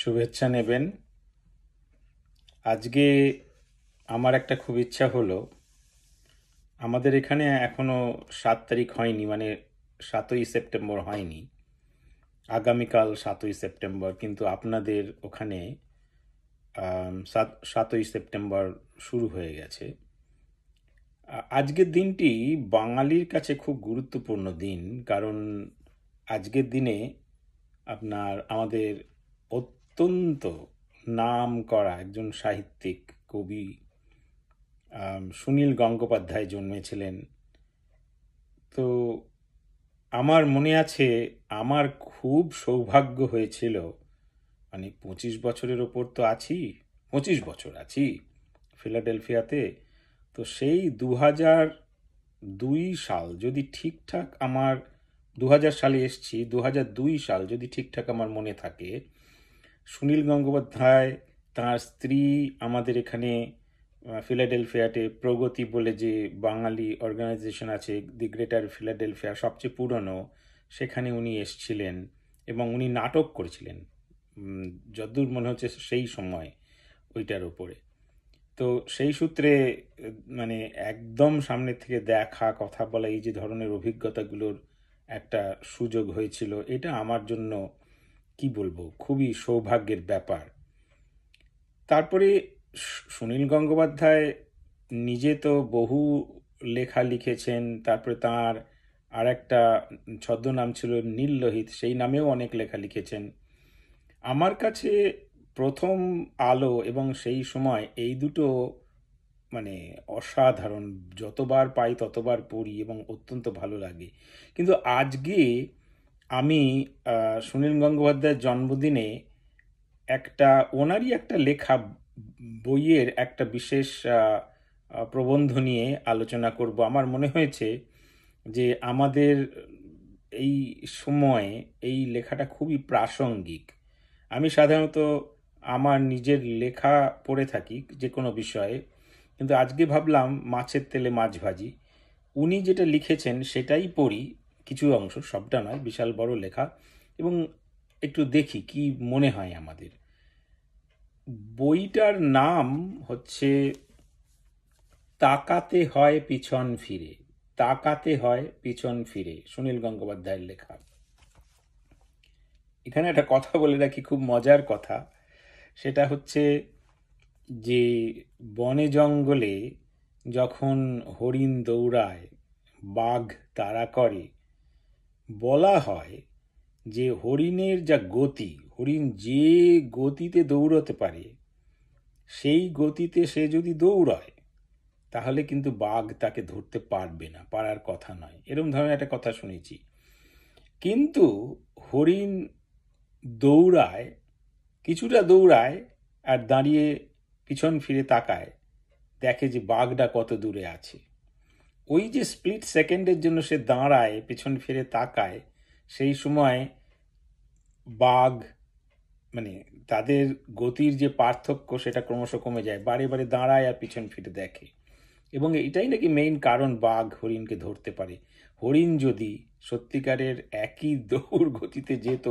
শুভেচ্ছা নেবেন। আজকে আমার একটা খুব ইচ্ছা হলো, আমাদের এখানে এখনো 7 তারিখ হয়নি, মানে 7ই সেপ্টেম্বর হয়নি। আগামীকাল 7ই সেপ্টেম্বর, কিন্তু আপনাদের ওখানে 7ই সেপ্টেম্বর শুরু হয়ে গেছে। আজকের দিনটি বাঙালির কাছে খুব গুরুত্বপূর্ণ দিন, কারণ আজকের দিনে আমাদের অত্যন্ত নাম করা একজন সাহিত্যিক কবি সুনীল গঙ্গোপাধ্যায় জন্মেছিলেন। তো আমার মনে আছে, আমার খুব সৌভাগ্য হয়েছিল, মানে 25 বছরের ওপর তো আছি, 25 বছর আছি ফিলাডেলফিয়াতে। তো সেই 2002 সাল যদি ঠিকঠাক আমার, 2000 সালে এসছি, 2002 সাল যদি ঠিকঠাক আমার মনে থাকে, সুনীল গঙ্গোপাধ্যায়, তার স্ত্রী আমাদের এখানে ফিলাডেলফিয়াতে প্রগতি বলে যে বাঙালি অর্গানাইজেশন আছে, দি গ্রেটার ফিলাডেলফিয়া, সবচেয়ে পুরনো, সেখানে উনি এসছিলেন এবং উনি নাটক করেছিলেন, যদ্দূর মনে হচ্ছে সেই সময় ওইটার উপরে। তো সেই সূত্রে মানে একদম সামনে থেকে দেখা, কথা বলা, এই যে ধরনের অভিজ্ঞতাগুলোর একটা সুযোগ হয়েছিল, এটা আমার জন্য কি বলবো, খুবই সৌভাগ্যের ব্যাপার। তারপরে সুনীল গঙ্গোপাধ্যায় নিজে তো বহু লেখা লিখেছেন, তারপরে তার আর একটা ছদ্মনাম ছিল নীল লোহিত, সেই নামেও অনেক লেখা লিখেছেন। আমার কাছে প্রথম আলো এবং সেই সময় এই দুটো মানে অসাধারণ, যতবার পাই ততবার পড়ি এবং অত্যন্ত ভালো লাগে। কিন্তু আজকে আমি সুনীল গঙ্গোপাধ্যায়ের জন্মদিনে ওনারই একটা লেখা বইয়ের একটা বিশেষ প্রবন্ধ নিয়ে আলোচনা করব। আমার মনে হয়েছে যে আমাদের এই সময়ে এই লেখাটা খুবই প্রাসঙ্গিক। আমি সাধারণত আমার নিজের লেখা পড়ে থাকি যে কোনো বিষয়ে, কিন্তু আজকে ভাবলাম মাছের তেলে মাছ ভাজি, উনি যেটা লিখেছেন সেটাই পড়ি, কিছু অংশ, সবটা নয়, বিশাল বড় লেখা, এবং একটু দেখি কি মনে হয় আমাদের। বইটার নাম হচ্ছে তাকাতে হয় পিছন ফিরে। তাকাতে হয় পিছন ফিরে, সুনীল গঙ্গোপাধ্যায়ের লেখা। এখানে একটা কথা বলে রাখি, খুব মজার কথা। সেটা হচ্ছে যে বনে জঙ্গলে যখন হরিণ দৌড়ায়, বাঘ তাড়া করে, বলা হয় যে হরিণের যা গতি, হরিণ যে গতিতে দৌড়তে পারে, সেই গতিতে সে যদি দৌড়ায় তাহলে কিন্তু বাঘ তাকে ধরতে পারবে না, পারার কথা নয়, এরকম ধরনের একটা কথা শুনেছি। কিন্তু হরিণ দৌড়ায়, কিছুটা দৌড়ায়, আর দাঁড়িয়ে পিছন ফিরে তাকায়, দেখে যে বাঘটা কত দূরে আছে। ওই যে স্প্লিট সেকেন্ডের জন্য সে দাঁড়ায়, পিছন ফিরে তাকায়, সেই সময় বাঘ, মানে তাদের গতির যে পার্থক্য সেটা ক্রমশ কমে যায়, বারে বারে দাঁড়ায় আর পিছন ফিরে দেখে। এবং এটাই নাকি মেইন কারণ বাঘ হরিণকে ধরতে পারে। হরিণ যদি সত্যিকারের একই দৌড় গতিতে যেত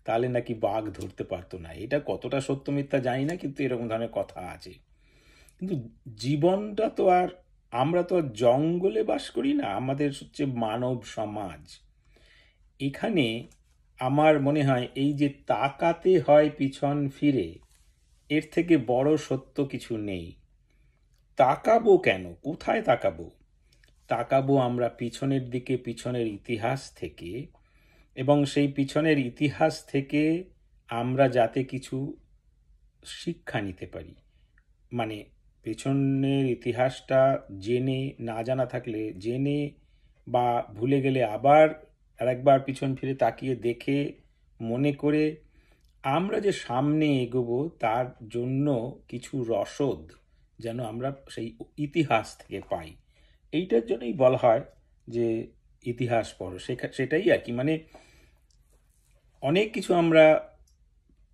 তাহলে নাকি বাঘ ধরতে পারতো না। এটা কতটা সত্য মিথ্যা জানি না, কিন্তু এরকম ধরনের কথা আছে। কিন্তু জীবনটা তো আর, আমরা তো আর জঙ্গলে বাস করি না, আমাদের হচ্ছে মানব সমাজ। এখানে আমার মনে হয় এই যে তাকাতে হয় পিছন ফিরে, এর থেকে বড় সত্য কিছু নেই। তাকাবো কেন, কোথায় তাকাবো? তাকাবো আমরা পিছনের দিকে, পিছনের ইতিহাস থেকে, এবং সেই পিছনের ইতিহাস থেকে আমরা যাতে কিছু শিক্ষা নিতে পারি। মানে পেছনের ইতিহাসটা জেনে, না জানা থাকলে জেনে, বা ভুলে গেলে আবার আরেকবার পিছন ফিরে তাকিয়ে দেখে, মনে করে আমরা যে সামনে এগোবো তার জন্য কিছু রসদ যেন আমরা সেই ইতিহাস থেকে পাই। এইটার জন্যই বলা হয় যে ইতিহাস পড়ো, সেটাই আর কি। মানে অনেক কিছু আমরা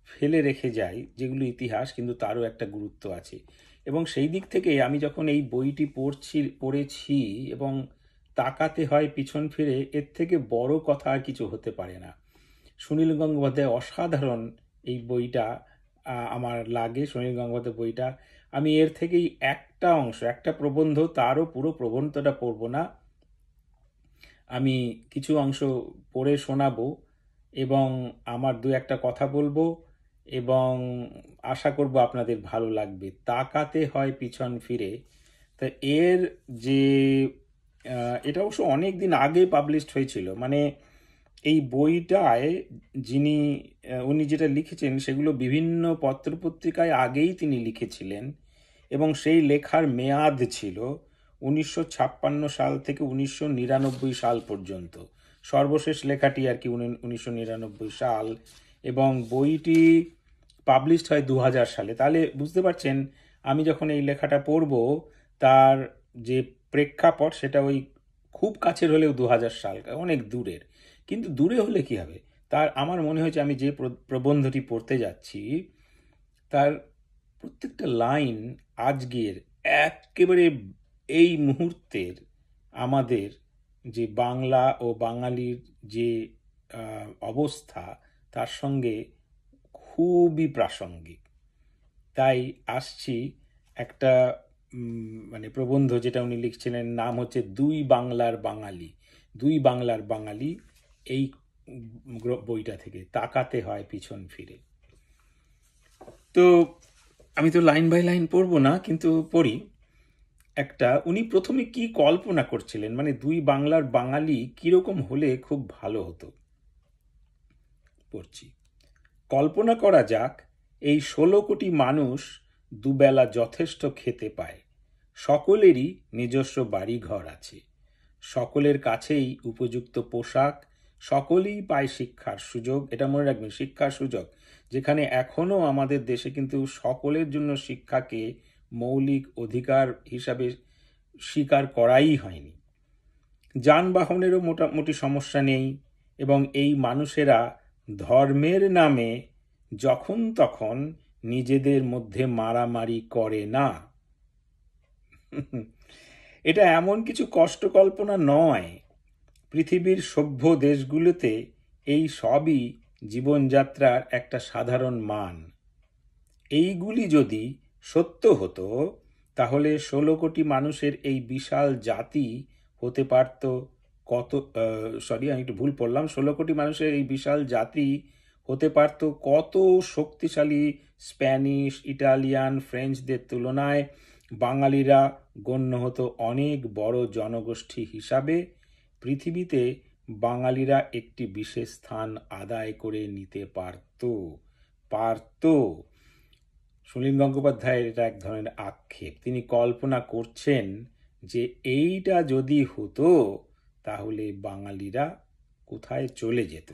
ফেলে রেখে যাই যেগুলো ইতিহাস, কিন্তু তারও একটা গুরুত্ব আছে। এবং সেই দিক থেকে আমি যখন এই বইটি পড়েছি এবং তাকাতে হয় পিছন ফিরে, এর থেকে বড় কথা আর কিছু হতে পারে না। সুনীল গঙ্গোপাধ্যায় অসাধারণ এই বইটা আমার লাগে সুনীল গঙ্গোপাধ্যায় বইটা। আমি এর থেকেই একটা অংশ, একটা প্রবন্ধ, তারও পুরো প্রবন্ধটা পড়ব না, আমি কিছু অংশ পড়ে শোনাবো এবং আমার দু একটা কথা বলবো এবং আশা করব আপনাদের ভালো লাগবে। তাকাতে হয় পিছন ফিরে। তা এর যে এটা অবশ্য অনেক দিন আগে পাবলিশড হয়েছিল, মানে এই বইটায় যিনি উনি যেটা লিখেছেন সেগুলো বিভিন্ন পত্রপত্রিকায় আগেই তিনি লিখেছিলেন এবং সেই লেখার মেয়াদ ছিল 1956 সাল থেকে 1999 সাল পর্যন্ত। সর্বশেষ লেখাটি আর কি 1999 সাল, এবং বইটি পাবলিশড হয় 2000 সালে। তাহলে বুঝতে পারছেন আমি যখন এই লেখাটা পড়ব তার যে প্রেক্ষাপট সেটা ওই খুব কাছের হলেও 2000 সাল, অনেক দূরের। কিন্তু দূরে হলে কি হবে, তার আমার মনে হয়েছে আমি যে প্রবন্ধটি পড়তে যাচ্ছি তার প্রত্যেকটা লাইন আজকের একেবারে এই মুহূর্তের আমাদের যে বাংলা ও বাঙালির যে অবস্থা তার সঙ্গে খুবই প্রাসঙ্গিক। তাই আসছি একটা মানে প্রবন্ধ যেটা উনি লিখছিলেন, নাম হচ্ছে দুই বাংলার বাঙালি। দুই বাংলার বাঙালি, এই বইটা থেকে, তাকাতে হয় পিছন ফিরে। তো আমি তো লাইন বাই লাইন পড়বো না, কিন্তু পড়ি একটা। উনি প্রথমে কি কল্পনা করছিলেন, মানে দুই বাংলার বাঙালি কিরকম হলে খুব ভালো হতো। পড়ছি। কল্পনা করা যাক এই 16 কোটি মানুষ দুবেলা যথেষ্ট খেতে পায়, সকলেরই নিজস্ব বাড়ি ঘর আছে, সকলের কাছেই উপযুক্ত পোশাক, সকলেই পায় শিক্ষার সুযোগ। এটা মনে রাখবেন, শিক্ষার সুযোগ, যেখানে এখনো আমাদের দেশে কিন্তু সকলের জন্য শিক্ষাকে মৌলিক অধিকার হিসাবে স্বীকার করাই হয়নি। যানবাহনেরও মোটামুটি সমস্যা নেই এবং এই মানুষেরা ধর্মের নামে যখন তখন নিজেদের মধ্যে মারামারি করে না। এটা এমন কিছু কষ্ট কল্পনা নয়। পৃথিবীর সভ্য দেশগুলোতে এই সবই জীবনযাত্রার একটা সাধারণ মান। এইগুলি যদি সত্য হতো তাহলে 16 কোটি মানুষের এই বিশাল জাতি হতে পারত আমি একটু ভুল পড়লাম। 16 কোটি মানুষের এই বিশাল জাতি হতে পারত কত শক্তিশালী স্প্যানিশ, ইটালিয়ান, ফ্রেঞ্চদের তুলনায় বাঙালিরা গণ্য হতো অনেক বড় জনগোষ্ঠী হিসাবে। পৃথিবীতে বাঙালিরা একটি বিশেষ স্থান আদায় করে নিতে পারত। সুনীল গঙ্গোপাধ্যায়ের এটা এক ধরনের আক্ষেপ। তিনি কল্পনা করছেন যে এইটা যদি হতো তাহলে বাঙালিরা কোথায় চলে যেত।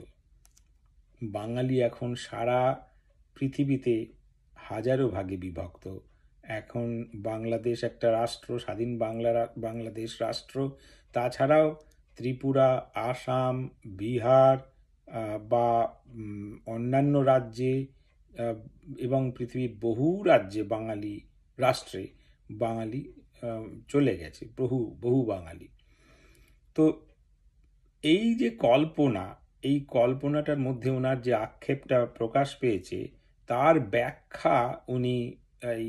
বাঙালি এখন সারা পৃথিবীতে হাজারো ভাগে বিভক্ত। এখন বাংলাদেশ একটা রাষ্ট্র, স্বাধীন বাংলাদেশ রাষ্ট্র। তাছাড়াও ত্রিপুরা, আসাম, বিহার বা অন্যান্য রাজ্যে এবং পৃথিবীর বহু রাজ্যে রাষ্ট্রে বাঙালি চলে গেছে, বহু বাঙালি। তো এই যে এই কল্পনাটার মধ্যে ওনার যে আক্ষেপটা প্রকাশ পেয়েছে তার ব্যাখ্যা উনি এই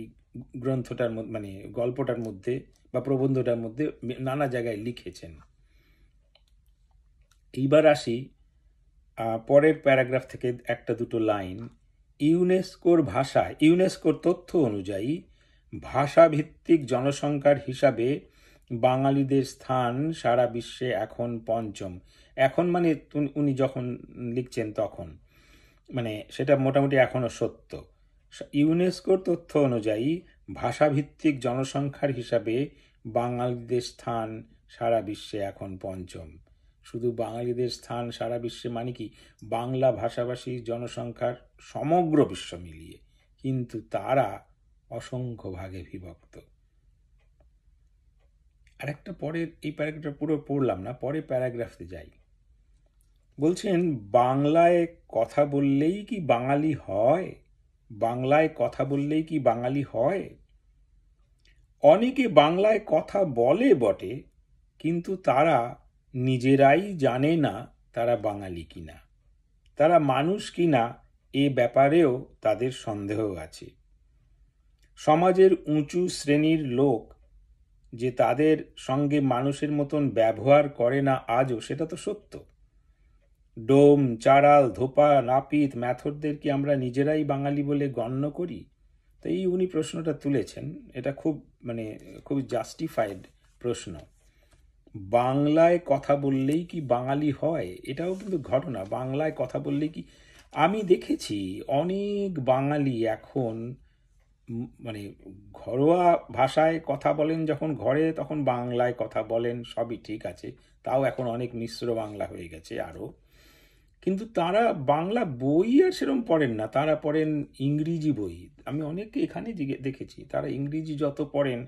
গ্রন্থটার মধ্যে, মানে গল্পটার মধ্যে বা প্রবন্ধটার মধ্যে নানা জায়গায় লিখেছেন। এইবার আসি পরের প্যারাগ্রাফ থেকে একটা দুটো লাইন। ইউনেস্কোর তথ্য অনুযায়ী ভাষাভিত্তিক জনসংখ্যার হিসাবে বাঙালিদের স্থান সারা বিশ্বে এখন পঞ্চম। এখন মানে উনি যখন লিখছেন তখন, মানে সেটা মোটামুটি এখনো সত্য। ইউনেস্কোর তথ্য অনুযায়ী ভাষাভিত্তিক জনসংখ্যার হিসাবে বাঙালিদের স্থান সারা বিশ্বে এখন পঞ্চম। শুধু বাঙালিদের স্থান সারা বিশ্বে মানে কি, বাংলা ভাষাভাষী জনসংখ্যার সমগ্র বিশ্ব মিলিয়ে, কিন্তু তারা অসংখ্য ভাগে বিভক্ত। আর একটা পরের, এই প্যারাগ্রাফটা পুরো পড়লাম না, পরের প্যারাগ্রাফে যাই। বলছেন, বাংলায় কথা বললেই কি বাঙালি হয়? বাংলায় কথা বললেই কি বাঙালি হয়? অনেকে বাংলায় কথা বলে বটে, কিন্তু তারা নিজেরাই জানে না তারা বাঙালি কিনা, তারা মানুষ কিনা এ ব্যাপারেও তাদের সন্দেহ আছে। সমাজের উঁচু শ্রেণীর লোক যে তাদের সঙ্গে মানুষের মতন ব্যবহার করে না আজও, সেটা তো সত্য। ডোম, চাড়াল, ধোপা, নাপিত, ম্যাথরদের কি আমরা নিজেরাই বাঙালি বলে গণ্য করি? তো এই উনি প্রশ্নটা তুলেছেন, এটা খুব জাস্টিফাইড প্রশ্ন। বাংলায় কথা বললেই কি বাঙালি হয়? এটাও কিন্তু ঘটনা। বাংলায় কথা বললেই কি, আমি দেখেছি অনেক বাঙালি এখন মানে ঘরোয়া ভাষায় কথা বলেন যখন ঘরে, তখন বাংলায় কথা বলেন, সবই ঠিক আছে। তাও এখন অনেক মিশ্র বাংলা হয়ে গেছে আরও। কিন্তু তারা বাংলা বই আর সেরকম পড়েন না, তারা পড়েন ইংরেজি বই। আমি অনেককে এখানে দেখেছি তারা ইংরেজি যত পড়েন,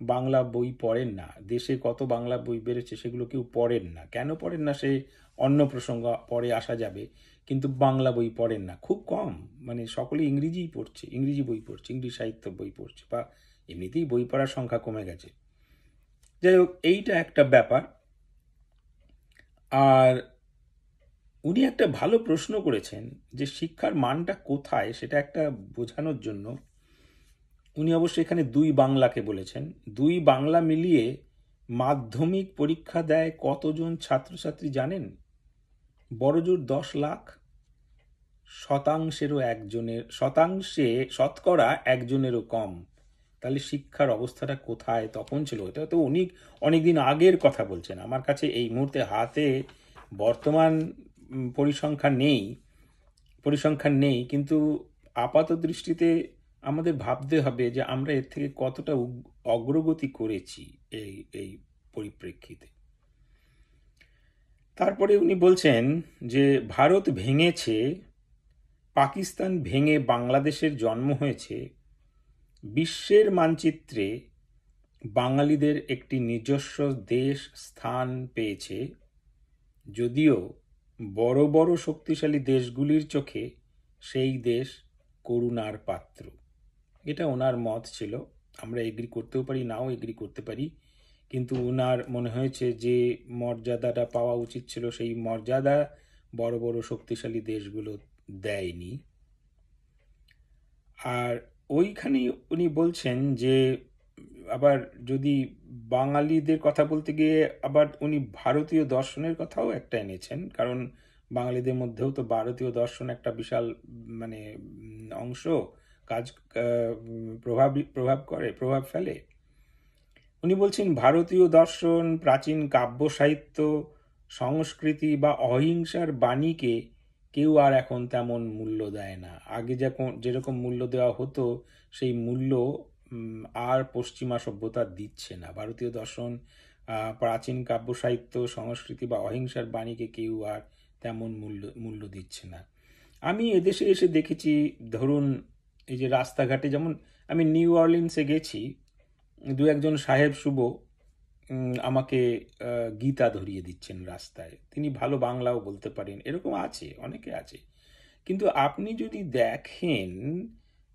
বাংলা বই পড়েন না। দেশে কত বাংলা বই বেরোচ্ছে, সেগুলো কেউ পড়েন না। কেন পড়েন না সে অন্য প্রসঙ্গ, পরে আসা যাবে। কিন্তু বাংলা বই পড়েন না, খুব কম। সকলে ইংরেজিই পড়ছে, ইংরেজি বই পড়ছে, ইংরেজি সাহিত্য বই পড়ছে, বা এমনিতেই বই পড়ার সংখ্যা কমে গেছে। যাই হোক, এইটা একটা ব্যাপার। আর উনি একটা ভালো প্রশ্ন করেছেন যে শিক্ষার মানটা কোথায়, সেটা একটা বোঝানোর জন্য উনি অবশ্য এখানে 2 বাংলাকে বলেছেন। 2 বাংলা মিলিয়ে মাধ্যমিক পরীক্ষা দেয় কতজন ছাত্রছাত্রী জানেন? বড়জোর 10 লাখ। শতকরা একজনেরও কম। তাহলে শিক্ষার অবস্থাটা কোথায় তখন ছিল? এটা তো উনি অনেকদিন আগের কথা বলছেন। আমার কাছে এই মুহূর্তে হাতে বর্তমান পরিসংখ্যান নেই, কিন্তু আপাত দৃষ্টিতে আমাদের ভাবতে হবে যে আমরা এর থেকে কতটা অগ্রগতি করেছি এই পরিপ্রেক্ষিতে। তারপরে উনি বলছেন যে ভারত ভেঙেছে, পাকিস্তান ভেঙে বাংলাদেশের জন্ম হয়েছে, বিশ্বের মানচিত্রে বাঙালিদের একটি নিজস্ব দেশ স্থান পেয়েছে, যদিও বড় বড় শক্তিশালী দেশগুলির চোখে সেই দেশ করুণার পাত্র। এটা ওনার মত ছিল। আমরা এগ্রি করতেও পারি, নাও এগ্রি করতে পারি, কিন্তু ওনার মনে হয়েছে যে মর্যাদাটা পাওয়া উচিত ছিল, সেই মর্যাদা বড় বড় শক্তিশালী দেশগুলো দেয়নি। আর ওইখানেই উনি বলছেন যে আবার যদি বাঙালিদের কথা বলতে গিয়ে আবার উনি ভারতীয় দর্শনের কথাও একটা এনেছেন, কারণ বাঙালিদের মধ্যেও তো ভারতীয় দর্শন একটা বিশাল অংশ কাজ, প্রভাব ফেলে। উনি বলছেন ভারতীয় দর্শন, প্রাচীন কাব্য সাহিত্য, সংস্কৃতি বা অহিংসার বাণীকে কেউ আর এখন তেমন মূল্য দেয় না। আগে যেরকম মূল্য দেওয়া হতো, সেই মূল্য আর পশ্চিমা সভ্যতা দিচ্ছে না। ভারতীয় দর্শন, প্রাচীন কাব্য সাহিত্য, সংস্কৃতি বা অহিংসার বাণীকে কেউ আর তেমন মূল্য দিচ্ছে না। আমি এদেশে এসে দেখেছি, ধরুন এই যে রাস্তাঘাটে, যেমন আমি নিউ অরলিন্সে গেছি, 2-1 সাহেব শুভ আমাকে গীতা ধরিয়ে দিচ্ছেন রাস্তায়। তিনি ভালো বাংলাও বলতে পারেন, এরকম আছে, অনেকে আছে। কিন্তু আপনি যদি দেখেন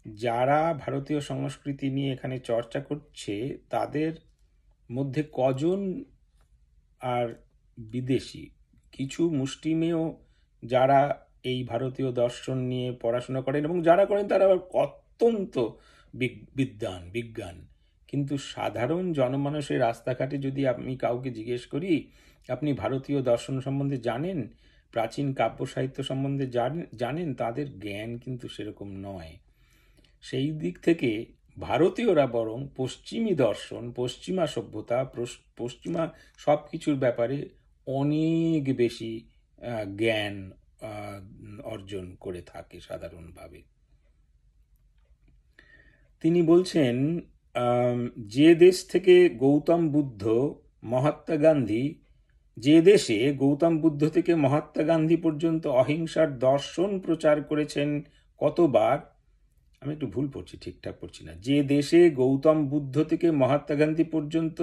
যারা ভারতীয় সংস্কৃতি নিয়ে এখানে চর্চা করছে, তাদের মধ্যে কজন আর বিদেশি? কিছু মুষ্টিমেয় যারা এই ভারতীয় দর্শন নিয়ে পড়াশোনা করেন, এবং যারা করেন তারা আবার অত্যন্ত বিজ্ঞান। কিন্তু সাধারণ জনমানুষের রাস্তাঘাটে যদি আমি কাউকে জিজ্ঞেস করি আপনি ভারতীয় দর্শন সম্বন্ধে জানেন, প্রাচীন কাব্য সাহিত্য সম্বন্ধে জানেন, তাদের জ্ঞান কিন্তু সেরকম নয়। সেই দিক থেকে ভারতীয়রা বরং পশ্চিমী দর্শন, পশ্চিমা সভ্যতা, পশ্চিমা সব কিছুর ব্যাপারে অনেক বেশি জ্ঞান অর্জন করে থাকে সাধারণভাবে। তিনি বলছেন যে দেশ থেকে গৌতম বুদ্ধ, মহাত্মা গান্ধী, যে দেশে গৌতম বুদ্ধ থেকে মহাত্মা গান্ধী পর্যন্ত অহিংসার দর্শন প্রচার করেছেন কতবার, আমি একটু ভুল পড়ছি, ঠিকঠাক পড়ছি না, যে দেশে গৌতম বুদ্ধ থেকে মহাত্মা গান্ধী পর্যন্ত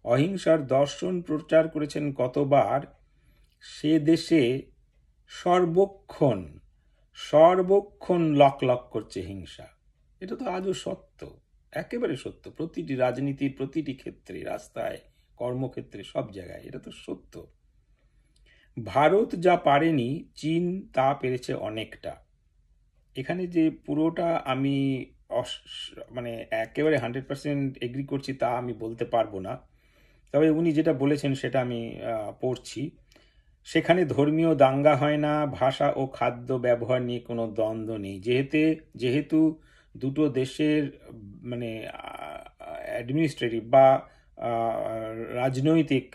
অহিংসার দর্শন প্রচার করেছেন কতবার, সে দেশে সর্বক্ষণ লক করছে হিংসা। এটা তো আজও সত্য, একেবারে সত্য। প্রতিটি রাজনীতির প্রতিটি ক্ষেত্রে, রাস্তায়, কর্মক্ষেত্রে, সব জায়গায় এটা তো সত্য। ভারত যা পারেনি, চীন তা পেরেছে অনেকটা। এখানে যে পুরোটা আমি মানে একেবারে 100% এগ্রি করছি তা আমি বলতে পারবো না। তবে উনি যেটা বলেছেন সেটা আমি পড়ছি। সেখানে ধর্মীয় দাঙ্গা হয় না, ভাষা ও খাদ্য ব্যবহার নিয়ে কোনো দ্বন্দ্ব নেই। যেহেতু দুটো দেশের মানে অ্যাডমিনিস্ট্রেটিভ বা আহ, রাজনৈতিক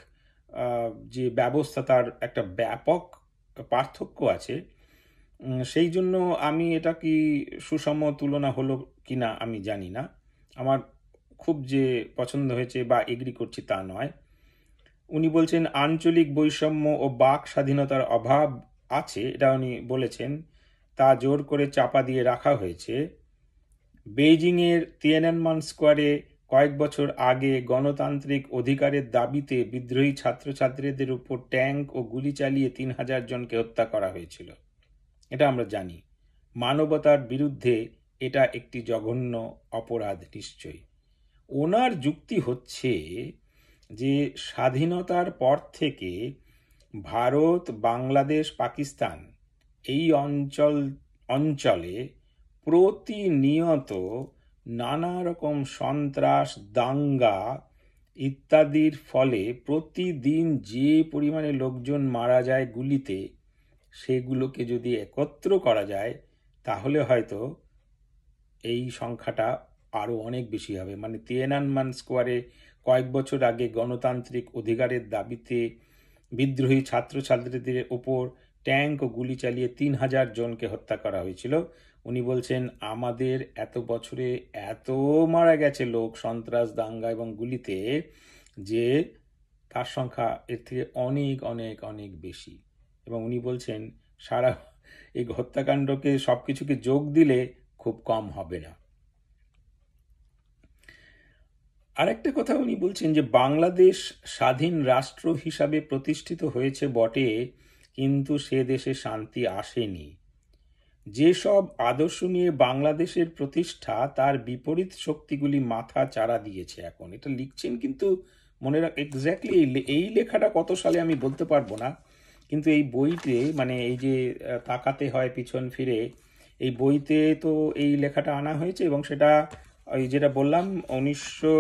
যে ব্যবস্থা তার একটা ব্যাপক পার্থক্য আছে। সেই জন্য আমি এটা কি সুষম তুলনা হলো কিনা আমি জানি না। আমার খুব যে পছন্দ হয়েছে বা এগ্রি করছি তা নয়। উনি বলছেন আঞ্চলিক বৈষম্য ও বাক স্বাধীনতার অভাব আছে, এটা উনি বলেছেন। তা জোর করে চাপা দিয়ে রাখা হয়েছে। বেইজিংয়ের তিয়েনআনমেন স্কোয়ারে কয়েক বছর আগে গণতান্ত্রিক অধিকারের দাবিতে বিদ্রোহী ছাত্রছাত্রীদের উপর ট্যাঙ্ক ও গুলি চালিয়ে 3,000 জনকে হত্যা করা হয়েছিল। এটা আমরা জানি। মানবতার বিরুদ্ধে এটা একটি জঘন্য অপরাধ নিশ্চয়ই। ওনার যুক্তি হচ্ছে যে স্বাধীনতার পর থেকে ভারত, বাংলাদেশ, পাকিস্তান এই অঞ্চলে প্রতিনিয়ত নানা রকম সন্ত্রাস, দাঙ্গা ইত্যাদির ফলে প্রতিদিন যে পরিমাণে লোকজন মারা যায় গুলিতে, সেগুলোকে যদি একত্র করা যায় তাহলে হয়তো এই সংখ্যাটা আরও অনেক বেশি হবে। মানে তিয়েনআনমেন স্কোয়ারে কয়েক বছর আগে গণতান্ত্রিক অধিকারের দাবিতে বিদ্রোহী ছাত্রছাত্রীদের ওপর ট্যাঙ্ক ও গুলি চালিয়ে 3,000 জনকে হত্যা করা হয়েছিল। উনি বলছেন আমাদের এত বছরে এত মারা গেছে লোক সন্ত্রাস, দাঙ্গা এবং গুলিতে, যে তার সংখ্যা এর থেকে অনেক অনেক অনেক বেশি। এবং উনি বলছেন সারা এই হত্যাকাণ্ডকে সব কিছুকে যোগ দিলে খুব কম হবে না। আরেকটা কথা উনি বলছেন যে বাংলাদেশ স্বাধীন রাষ্ট্র হিসাবে প্রতিষ্ঠিত হয়েছে বটে, কিন্তু সে দেশে শান্তি আসেনি। যেসব আদর্শ নিয়ে বাংলাদেশের প্রতিষ্ঠা তার বিপরীত শক্তিগুলি মাথা চাড়া দিয়েছে এখন। এটা লিখছেন, কিন্তু মনে রাখ এক্স্যাক্টলি এই লেখাটা কত সালে আমি বলতে পারবো না, কিন্তু এই বইতে মানে এই যে তাকাতে হয় পিছন ফিরে, এই বইতে তো এই লেখাটা আনা হয়েছে। এবং সেটা ওই যেটা বললাম 1900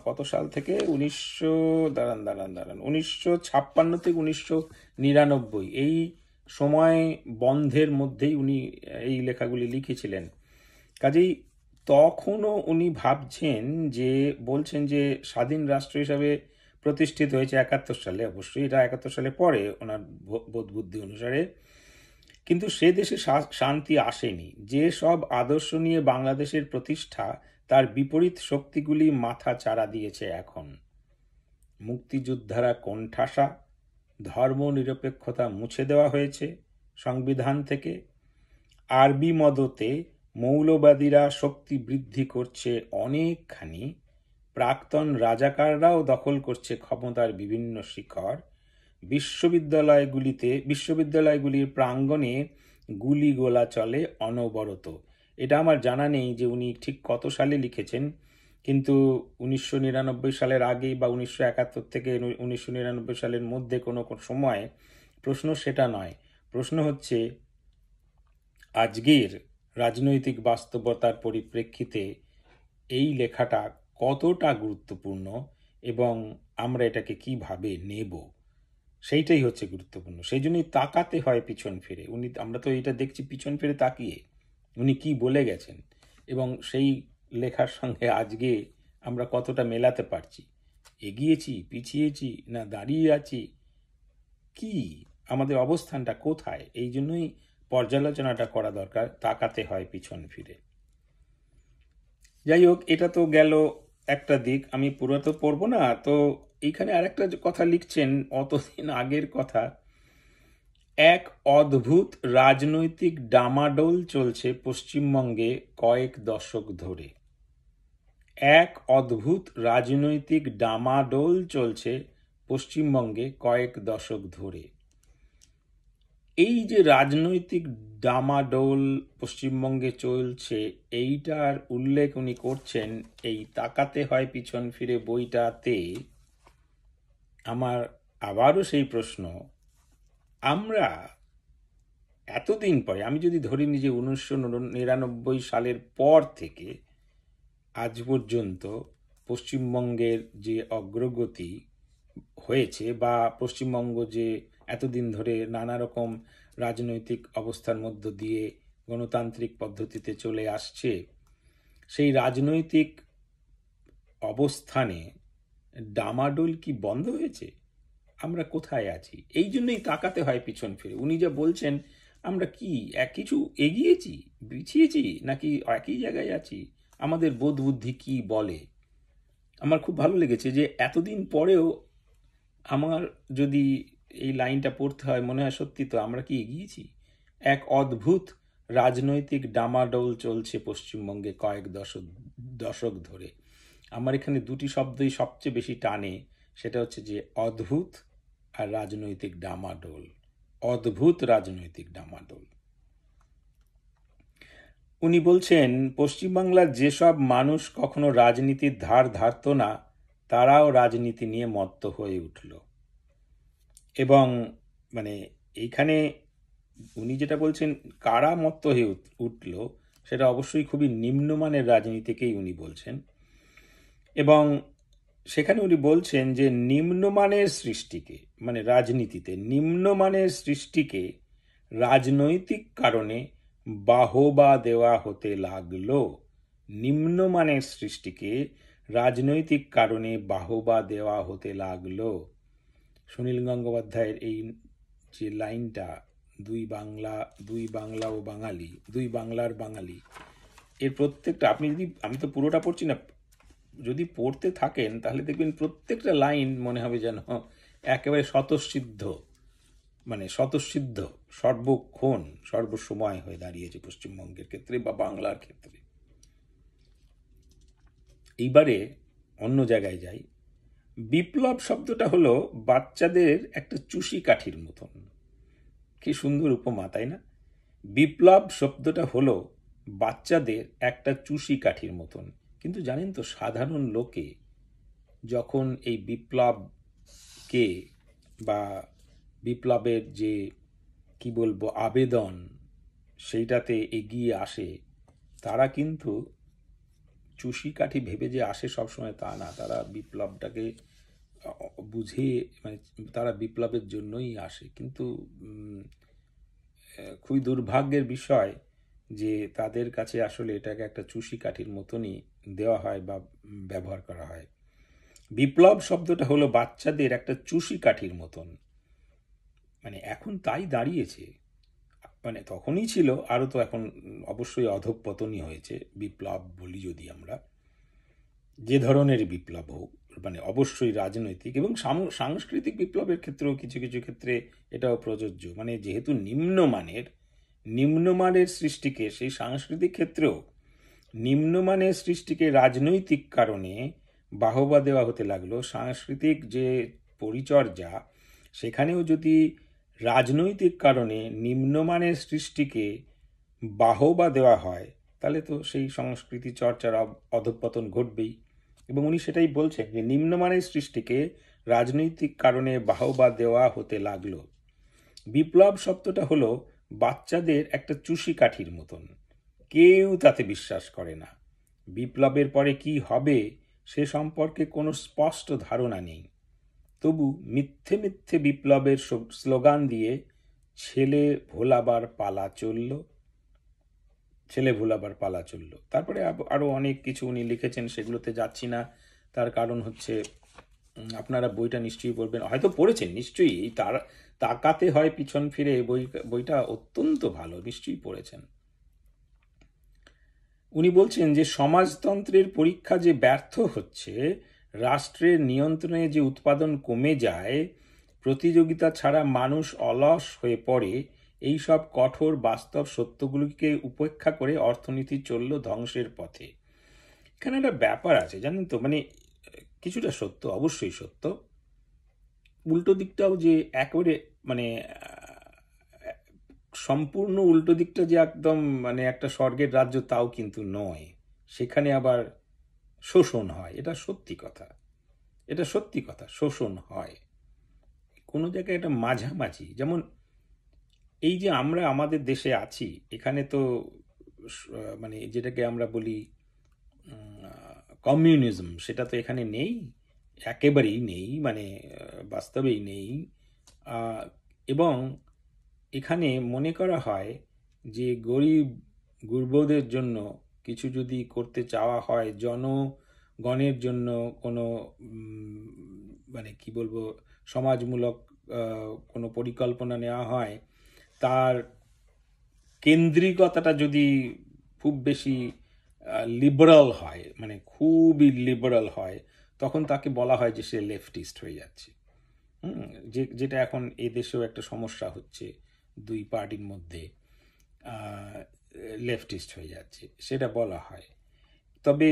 কত সাল থেকে 1900 দাঁড়ান দাঁড়ান দাঁড়ান 1956 থেকে 1999 এই সময় বন্ধের মধ্যেই উনি এই লেখাগুলি লিখেছিলেন। কাজেই তখনও উনি ভাবছেন যে, বলছেন যে স্বাধীন রাষ্ট্র হিসাবে প্রতিষ্ঠিত হয়েছে 71 সালে। অবশ্যই এটা 71 সালে পরে ওনার বোধ বুদ্ধি অনুসারে, কিন্তু সে দেশে শান্তি আসেনি। যে সব আদর্শ নিয়ে বাংলাদেশের প্রতিষ্ঠা তার বিপরীত শক্তিগুলি মাথা চাড়া দিয়েছে এখন। মুক্তিযোদ্ধারা কোণঠাসা, ধর্ম নিরপেক্ষতা মুছে দেওয়া হয়েছে সংবিধান থেকে, আরবি মদতে মৌলবাদীরা শক্তি বৃদ্ধি করছে অনেকখানি, প্রাক্তন রাজাকাররাও দখল করছে ক্ষমতার বিভিন্ন শিখর, বিশ্ববিদ্যালয়গুলির প্রাঙ্গণে গুলিগোলা চলে অনবরত। এটা আমার জানা নেই যে উনি ঠিক কত সালে লিখেছেন, কিন্তু 1999 সালের আগেই বা 1971 থেকে 1999 সালের মধ্যে কোনো সময়, প্রশ্ন সেটা নয়। প্রশ্ন হচ্ছে আজকের রাজনৈতিক বাস্তবতার পরিপ্রেক্ষিতে এই লেখাটা কতটা গুরুত্বপূর্ণ এবং আমরা এটাকে কিভাবে নেব, সেইটাই হচ্ছে গুরুত্বপূর্ণ। সেই জন্যই তাকাতে হয় পিছন ফিরে। আমরা তো এটা দেখছি পিছন ফিরে তাকিয়ে উনি কি বলে গেছেন এবং সেই লেখার সঙ্গে আজকে আমরা কতটা মেলাতে পারছি। এগিয়েছি, পিছিয়েছি, না দাঁড়িয়ে আছি, কি আমাদের অবস্থানটা কোথায়, এই জন্যই পর্যালোচনাটা করা দরকার, তাকাতে হয় পিছন ফিরে। যাই হোক, এটা তো গেল একটা দিক, আমি পুরো তো পড়বো না। তো এইখানে আরেকটা কথা লিখছেন, অতদিন আগের কথা। এক অদ্ভুত রাজনৈতিক ডামাডোল চলছে পশ্চিমবঙ্গে কয়েক দশক ধরে। এক অদ্ভুত রাজনৈতিক ডামাডোল চলছে পশ্চিমবঙ্গে কয়েক দশক ধরে। এই যে রাজনৈতিক ডামাডোল পশ্চিমবঙ্গে চলছে, এইটার উল্লেখ উনি করছেন এই তাকাতে হয় পিছন ফিরে বইটাতে। আমার আবারও সেই প্রশ্ন, আমরা এতদিন পরে আমি যদি ধরে নিই যে 1999 সালের পর থেকে আজ পর্যন্ত পশ্চিমবঙ্গের যে অগ্রগতি হয়েছে, বা পশ্চিমবঙ্গ যে এতদিন ধরে নানা রকম রাজনৈতিক অবস্থার মধ্য দিয়ে গণতান্ত্রিক পদ্ধতিতে চলে আসছে, সেই রাজনৈতিক অবস্থানে ডামাডোল কি বন্ধ হয়েছে? আমরা কোথায় আছি? এই জন্যই তাকাতে হয় পিছন ফিরে। উনি যা বলছেন, আমরা কি কিছু এগিয়েছি, পিছিয়েছি, নাকি একই জায়গায় আছি? আমাদের বোধ বুদ্ধি কি বলে? আমার খুব ভালো লেগেছে যে এতদিন পরেও আমার যদি এই লাইনটা পড়তে হয়, মনে হয় সত্যি তো আমরা কি এগিয়েছি? এক অদ্ভুত রাজনৈতিক ডামাডোল চলছে পশ্চিমবঙ্গে কয়েক দশক ধরে। আমার এখানে দুটি শব্দই সবচেয়ে বেশি টানে, সেটা হচ্ছে যে অদ্ভুত আর রাজনৈতিক ডামাডোল। অদ্ভুত রাজনৈতিক ডামাডোল। উনি বলছেন, পশ্চিমবাংলার যেসব মানুষ কখনো রাজনীতির ধার ধারত না, তারাও রাজনীতি নিয়ে মত্ত হয়ে উঠল। এবং মানে এইখানে উনি যেটা বলছেন কারা মত্ত হয়ে উঠল, সেটা অবশ্যই খুবই নিম্নমানের রাজনীতিকেই উনি বলছেন। এবং সেখানে উনি বলছেন যে নিম্নমানের সৃষ্টিকে, মানে রাজনীতিতে নিম্নমানের সৃষ্টিকে রাজনৈতিক কারণে বাহবা দেওয়া হতে লাগলো। নিম্নমানের সৃষ্টিকে রাজনৈতিক কারণে বাহবা দেওয়া হতে লাগলো। সুনীল গঙ্গোপাধ্যায়ের এই যে লাইনটা, দুই বাংলা ও বাঙালি, দুই বাংলার বাঙালি, এর প্রত্যেকটা আপনি যদি, আমি তো পুরোটা পড়ছি না, যদি পড়তে থাকেন তাহলে দেখবেন প্রত্যেকটা লাইন মনে হবে যেন একেবারে স্বতঃসিদ্ধ, মানে স্বতঃসিদ্ধ, সর্বক্ষণ সর্বসময় হয়ে দাঁড়িয়েছে পশ্চিমবঙ্গের ক্ষেত্রে বা বাংলার ক্ষেত্রে। এইবারে অন্য জায়গায় যাই। বিপ্লব শব্দটা হলো বাচ্চাদের একটা চুষি কাঠির মতন। কি সুন্দর উপমা, তাই না? বিপ্লব শব্দটা হলো বাচ্চাদের একটা চুষি কাঠির মতন। কিন্তু জানেন তো, সাধারণ লোকে যখন এই বিপ্লবকে বা বিপ্লবের যে কি বলবো আবেদন, সেইটাতে এগিয়ে আসে, তারা কিন্তু চুষি কাঠি ভেবে যে আসে সবসময় তা না। তারা বিপ্লবটাকে বুঝে, মানে তারা বিপ্লবের জন্যই আসে। কিন্তু খুবই দুর্ভাগ্যের বিষয় যে তাদের কাছে আসলে এটাকে একটা চুষি কাঠির মতনই দেওয়া হয় বা ব্যবহার করা হয়। বিপ্লব শব্দটা হলো বাচ্চাদের একটা চুষি কাঠির মতন। মানে এখন তাই দাঁড়িয়েছে, মানে তখনই ছিল, আরও তো এখন অবশ্যই অধঃপতনই হয়েছে। বিপ্লব বলি যদি আমরা, যে ধরনের বিপ্লব হোক, মানে অবশ্যই রাজনৈতিক এবং সাংস্কৃতিক বিপ্লবের ক্ষেত্রেও কিছু কিছু ক্ষেত্রে এটাও প্রযোজ্য। মানে যেহেতু নিম্নমানের সৃষ্টিকে, সেই সাংস্কৃতিক ক্ষেত্রেও নিম্নমানের সৃষ্টিকে রাজনৈতিক কারণে বাহবা দেওয়া হতে লাগলো। সাংস্কৃতিক যে পরিচর্যা, সেখানেও যদি রাজনৈতিক কারণে নিম্নমানের সৃষ্টিকে বাহবা দেওয়া হয়, তাহলে তো সেই সংস্কৃতি চর্চার অধঃপতন ঘটবেই। এবং উনি সেটাই বলছেন যে নিম্নমানের সৃষ্টিকে রাজনৈতিক কারণে বাহবা দেওয়া হতে লাগলো। বিপ্লব শব্দটা হলো বাচ্চাদের একটা চুষি কাঠির মতন। কেউ তাতে বিশ্বাস করে না। বিপ্লবের পরে কি হবে সে সম্পর্কে কোনো স্পষ্ট ধারণা নেই। তবু মিথ্যে মিথ্যে বিপ্লবের স্লোগান দিয়ে ছেলে ভোলাবার পালা চলল। তারপরে আরও অনেক কিছু উনি লিখেছেন, সেগুলোতে যাচ্ছি না। তার কারণ হচ্ছে আপনারা বইটা নিশ্চয়ই পড়বেন, হয়তো পড়েছেন নিশ্চয়ই। তার তাকাতে হয় পিছন ফিরে, বইটা অত্যন্ত ভালো, নিশ্চয়ই পড়েছেন। উনি বলছেন যে সমাজতন্ত্রের পরীক্ষা যে ব্যর্থ হচ্ছে, রাষ্ট্রের নিয়ন্ত্রণে যে উৎপাদন কমে যায়, প্রতিযোগিতা ছাড়া মানুষ অলস হয়ে পড়ে, এই সব কঠোর বাস্তব সত্যগুলিকে উপেক্ষা করে অর্থনীতি চলল ধ্বংসের পথে। এখানে একটা ব্যাপার আছে জানেন তো, মানে কিছুটা সত্য, অবশ্যই সত্য। উল্টো দিকটাও যে একেবারে, মানে সম্পূর্ণ উল্টো দিকটা যে একদম মানে একটা স্বর্গের রাজ্য, তাও কিন্তু নয়। সেখানে আবার শোষণ হয়, এটা সত্যি কথা, শোষণ হয়। কোনো জায়গায় এটা মাঝামাঝি। যেমন এই যে আমরা আমাদের দেশে আছি, এখানে তো মানে যেটাকে আমরা বলি কমিউনিজম, সেটা তো এখানে নেই, একেবারেই নেই, মানে বাস্তবেই নেই। আহ, এবং এখানে মনে করা হয় যে গরিব গুরবদের জন্য কিছু যদি করতে চাওয়া হয়, জনগণের জন্য কোনো মানে কি বলবো, সমাজমূলক কোনো পরিকল্পনা নেওয়া হয়, তার কেন্দ্রিকতাটা যদি খুব বেশি লিবারাল হয়, মানে খুবই লিবারাল হয়, তখন তাকে বলা হয় যে সে লেফটিস্ট হয়ে যাচ্ছে। যেটা এখন এ দেশেও একটা সমস্যা হচ্ছে, দুই পার্টির মধ্যে লেফটিস্ট হয়ে যাচ্ছে, সেটা বলা হয়। তবে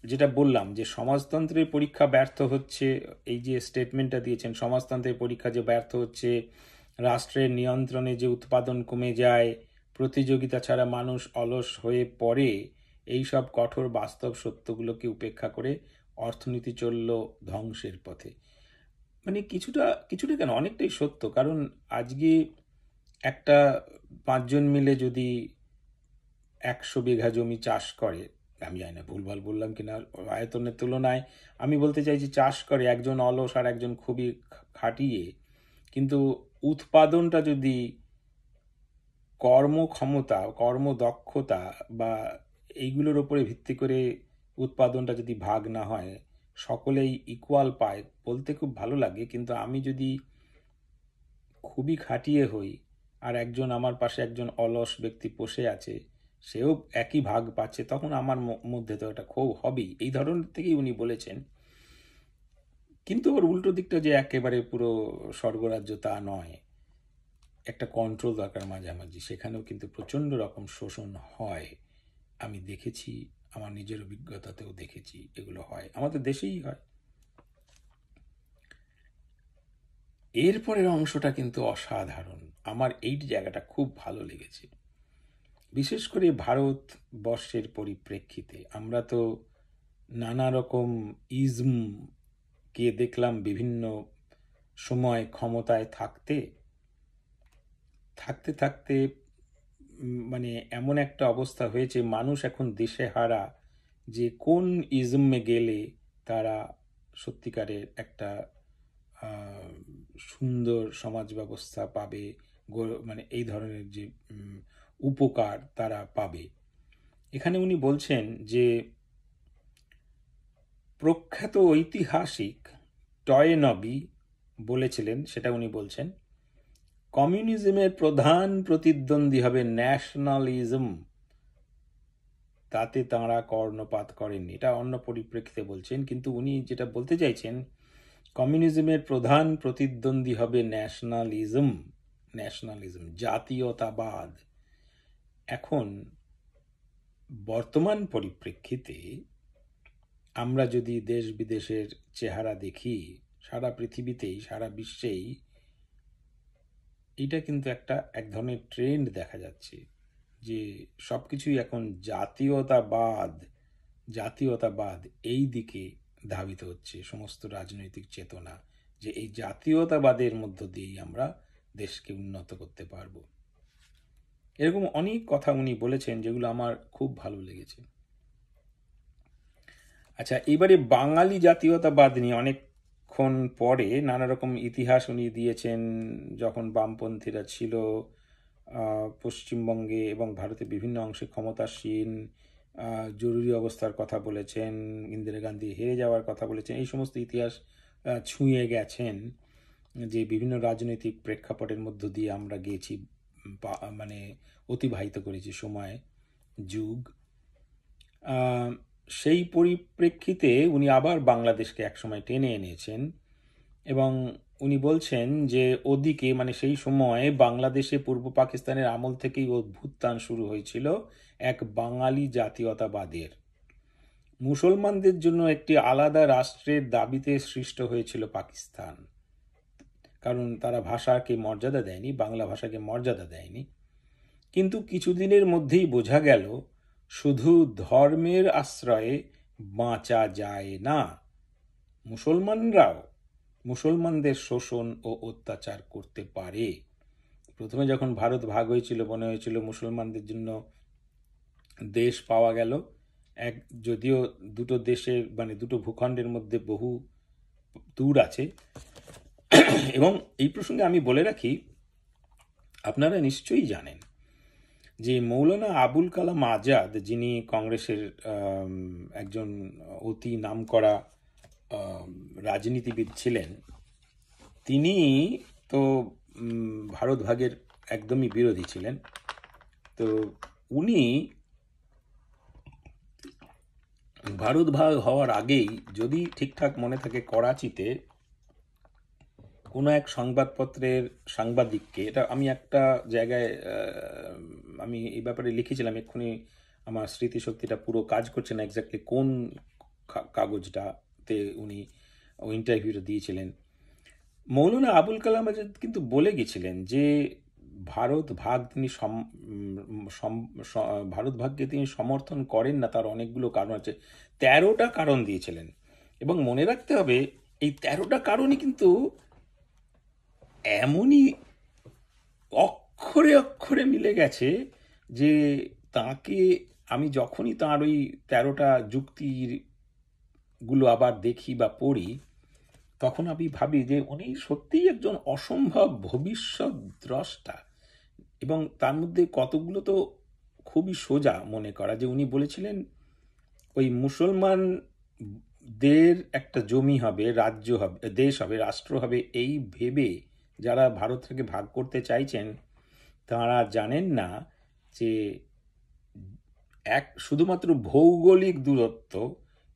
যেটা বললাম যে সমাজতন্ত্রের পরীক্ষা ব্যর্থ হচ্ছে, এই যে স্টেটমেন্টটা দিয়েছেন, সমাজতন্ত্রের পরীক্ষা যে ব্যর্থ হচ্ছে, রাষ্ট্রের নিয়ন্ত্রণে যে উৎপাদন কমে যায়, প্রতিযোগিতা ছাড়া মানুষ অলস হয়ে পড়ে, এই সব কঠোর বাস্তব সত্যগুলোকে উপেক্ষা করে অর্থনীতি চলল ধ্বংসের পথে। মানে কিছুটা কিছুটা কেন, অনেকটাই সত্য। কারণ আজকে একটা 5 জন মিলে যদি 100 বিঘা জমি চাষ করে, আমি জানি না ভুলভাল বললাম কিনা আয়তনের তুলনায়, আমি বলতে চাইছি চাষ করে একজন অলস আর একজন খুবই খাটিয়ে, কিন্তু উৎপাদনটা যদি কর্মক্ষমতা, কর্মদক্ষতা বা এইগুলোর উপরে ভিত্তি করে উৎপাদনটা যদি ভাগ না হয়, সকলেই ইকুয়াল পায়, বলতে খুব ভালো লাগে। কিন্তু আমি যদি খুবই খাটিয়ে হই আর একজন আমার পাশে একজন অলস ব্যক্তি বসে আছে, সেও একই ভাগ পাচ্ছে, তখন আমার মধ্যে তো একটা ক্ষোভ হবেই। এই ধরনের থেকেই উনি বলেছেন। কিন্তু ওর উল্টো দিকটা যে একেবারে পুরো স্বর্গরাজ্য তা নয়, একটা কন্ট্রোল দরকার মাঝামাঝি, সেখানেও কিন্তু প্রচণ্ড রকম শোষণ হয়। আমি দেখেছি, আমার নিজের অভিজ্ঞতাতেও দেখেছি এগুলো হয়, আমাদের দেশেই হয়। এরপরের অংশটা কিন্তু অসাধারণ, আমার এই জায়গাটা খুব ভালো লেগেছে। বিশেষ করে ভারতবর্ষের পরিপ্রেক্ষিতে আমরা তো নানা রকম ইজমকে দেখলাম বিভিন্ন সময় ক্ষমতায় থাকতে থাকতে থাকতে মানে এমন একটা অবস্থা হয়েছে, মানুষ এখন দিশেহারা যে কোন ইজমে গেলে তারা সত্যিকারের একটা সুন্দর সমাজ ব্যবস্থা পাবে, মানে এই ধরনের যে উপকার তারা পাবে। এখানে উনি বলছেন যে প্রখ্যাত ঐতিহাসিক টয়েনবি বলেছিলেন, সেটা উনি বলছেন, কমিউনিজমের প্রধান প্রতিদ্বন্দ্বী হবে ন্যাশনালিজম, তাতে তাঁরা কর্ণপাত করেননি। এটা অন্য পরিপ্রেক্ষিতে বলছেন, কিন্তু উনি যেটা বলতে চাইছেন, কমিউনিজমের প্রধান প্রতিদ্বন্দ্বী হবে ন্যাশনালিজম, ন্যাশনালিজম, জাতীয়তাবাদ। এখন বর্তমান পরিপ্রেক্ষিতে আমরা যদি দেশ বিদেশের চেহারা দেখি, সারা পৃথিবীতেই, সারা বিশ্বেই এটা কিন্তু এক ধরনের ট্রেন্ড দেখা যাচ্ছে যে সব কিছুই এখন জাতীয়তাবাদ, জাতীয়তাবাদ এই দিকে ধাবিত হচ্ছে, সমস্ত রাজনৈতিক চেতনা, যে এই জাতীয়তাবাদের মধ্য দিয়েই আমরা দেশকে উন্নত করতে পারবো। এরকম অনেক কথা উনি বলেছেন যেগুলো আমার খুব ভালো লেগেছে। আচ্ছা, এবারে বাঙালি জাতীয়তাবাদ নিয়ে অনেকক্ষণ পরে নানা রকম ইতিহাস উনি দিয়েছেন, যখন বামপন্থীরা ছিল পশ্চিমবঙ্গে এবং ভারতের বিভিন্ন অংশে ক্ষমতাসীন, জরুরি অবস্থার কথা বলেছেন, ইন্দিরা গান্ধী হেরে যাওয়ার কথা বলেছেন, এই সমস্ত ইতিহাস ছুঁয়ে গেছেন, যে বিভিন্ন রাজনৈতিক প্রেক্ষাপটের মধ্য দিয়ে আমরা গিয়েছি, মানে অতিবাহিত করেছি সময়, যুগ। সেই পরিপ্রেক্ষিতে উনি আবার বাংলাদেশকে একসময় টেনে এনেছেন এবং উনি বলছেন যে ওদিকে, মানে সেই সময় বাংলাদেশে পূর্ব পাকিস্তানের আমল থেকেই অভ্যুত্থান শুরু হয়েছিল এক বাঙালি জাতীয়তাবাদের। মুসলমানদের জন্য একটি আলাদা রাষ্ট্রের দাবিতে সৃষ্ট হয়েছিল পাকিস্তান, কারণ তারা ভাষাকে মর্যাদা দেয়নি, বাংলা ভাষাকে মর্যাদা দেয়নি। কিন্তু কিছুদিনের মধ্যেই বোঝা গেল শুধু ধর্মের আশ্রয়ে বাঁচা যায় না, মুসলমানরাও মুসলমানদের শোষণ ও অত্যাচার করতে পারে। প্রথমে যখন ভারত ভাগ হয়েছিল মনে হয়েছিল মুসলমানদের জন্য দেশ পাওয়া গেল। এক যদিও দুটো দেশের মানে দুটো ভূখণ্ডের মধ্যে বহু দূর আছে। এবং এই প্রসঙ্গে আমি বলে রাখি, আপনারা নিশ্চয়ই জানেন যে মৌলানা আবুল কালাম আজাদ, যিনি কংগ্রেসের একজন অতি নামকরা রাজনীতিবিদ ছিলেন, তিনি তো ভারত ভাগের একদমই বিরোধী ছিলেন। তো উনি ভারত ভাগ হওয়ার আগেই, যদি ঠিকঠাক মনে থাকে, করাচিতে কোনো এক সংবাদপত্রের সাংবাদিককে, এটা আমি একটা জায়গায় আমি এই ব্যাপারে লিখেছিলাম, এক্ষুনি আমার স্মৃতিশক্তিটা পুরো কাজ করছে না এক্স্যাক্টলি কোন কাগজটাতে উনি ইন্টারভিউটা দিয়েছিলেন। মৌলানা আবুল কালাম আজাদ কিন্তু বলে গেছিলেন যে ভারত ভাগ তিনি ভারত ভাগকে তিনি সমর্থন করেন না, তার অনেকগুলো কারণ আছে। 13টা কারণ দিয়েছিলেন, এবং মনে রাখতে হবে এই 13টা কারণই কিন্তু এমনই অক্ষরে অক্ষরে মিলে গেছে যে তাকে আমি যখনই তাঁর ওই 13টা যুক্তির গুলো আবার দেখি বা পড়ি, তখন আমি ভাবি যে উনি সত্যিই একজন অসম্ভব ভবিষ্যৎ দ্রষ্টা। এবং তার মধ্যে কতগুলো তো খুবই সোজা মনে করা, যে উনি বলেছিলেন ওই মুসলমানদের একটা জমি হবে, রাজ্য হবে, দেশ হবে, রাষ্ট্র হবে, এই ভেবে যারা ভারত থেকে ভাগ করতে চাইছেন তারা জানেন না যে শুধুমাত্র ভৌগোলিক দূরত্ব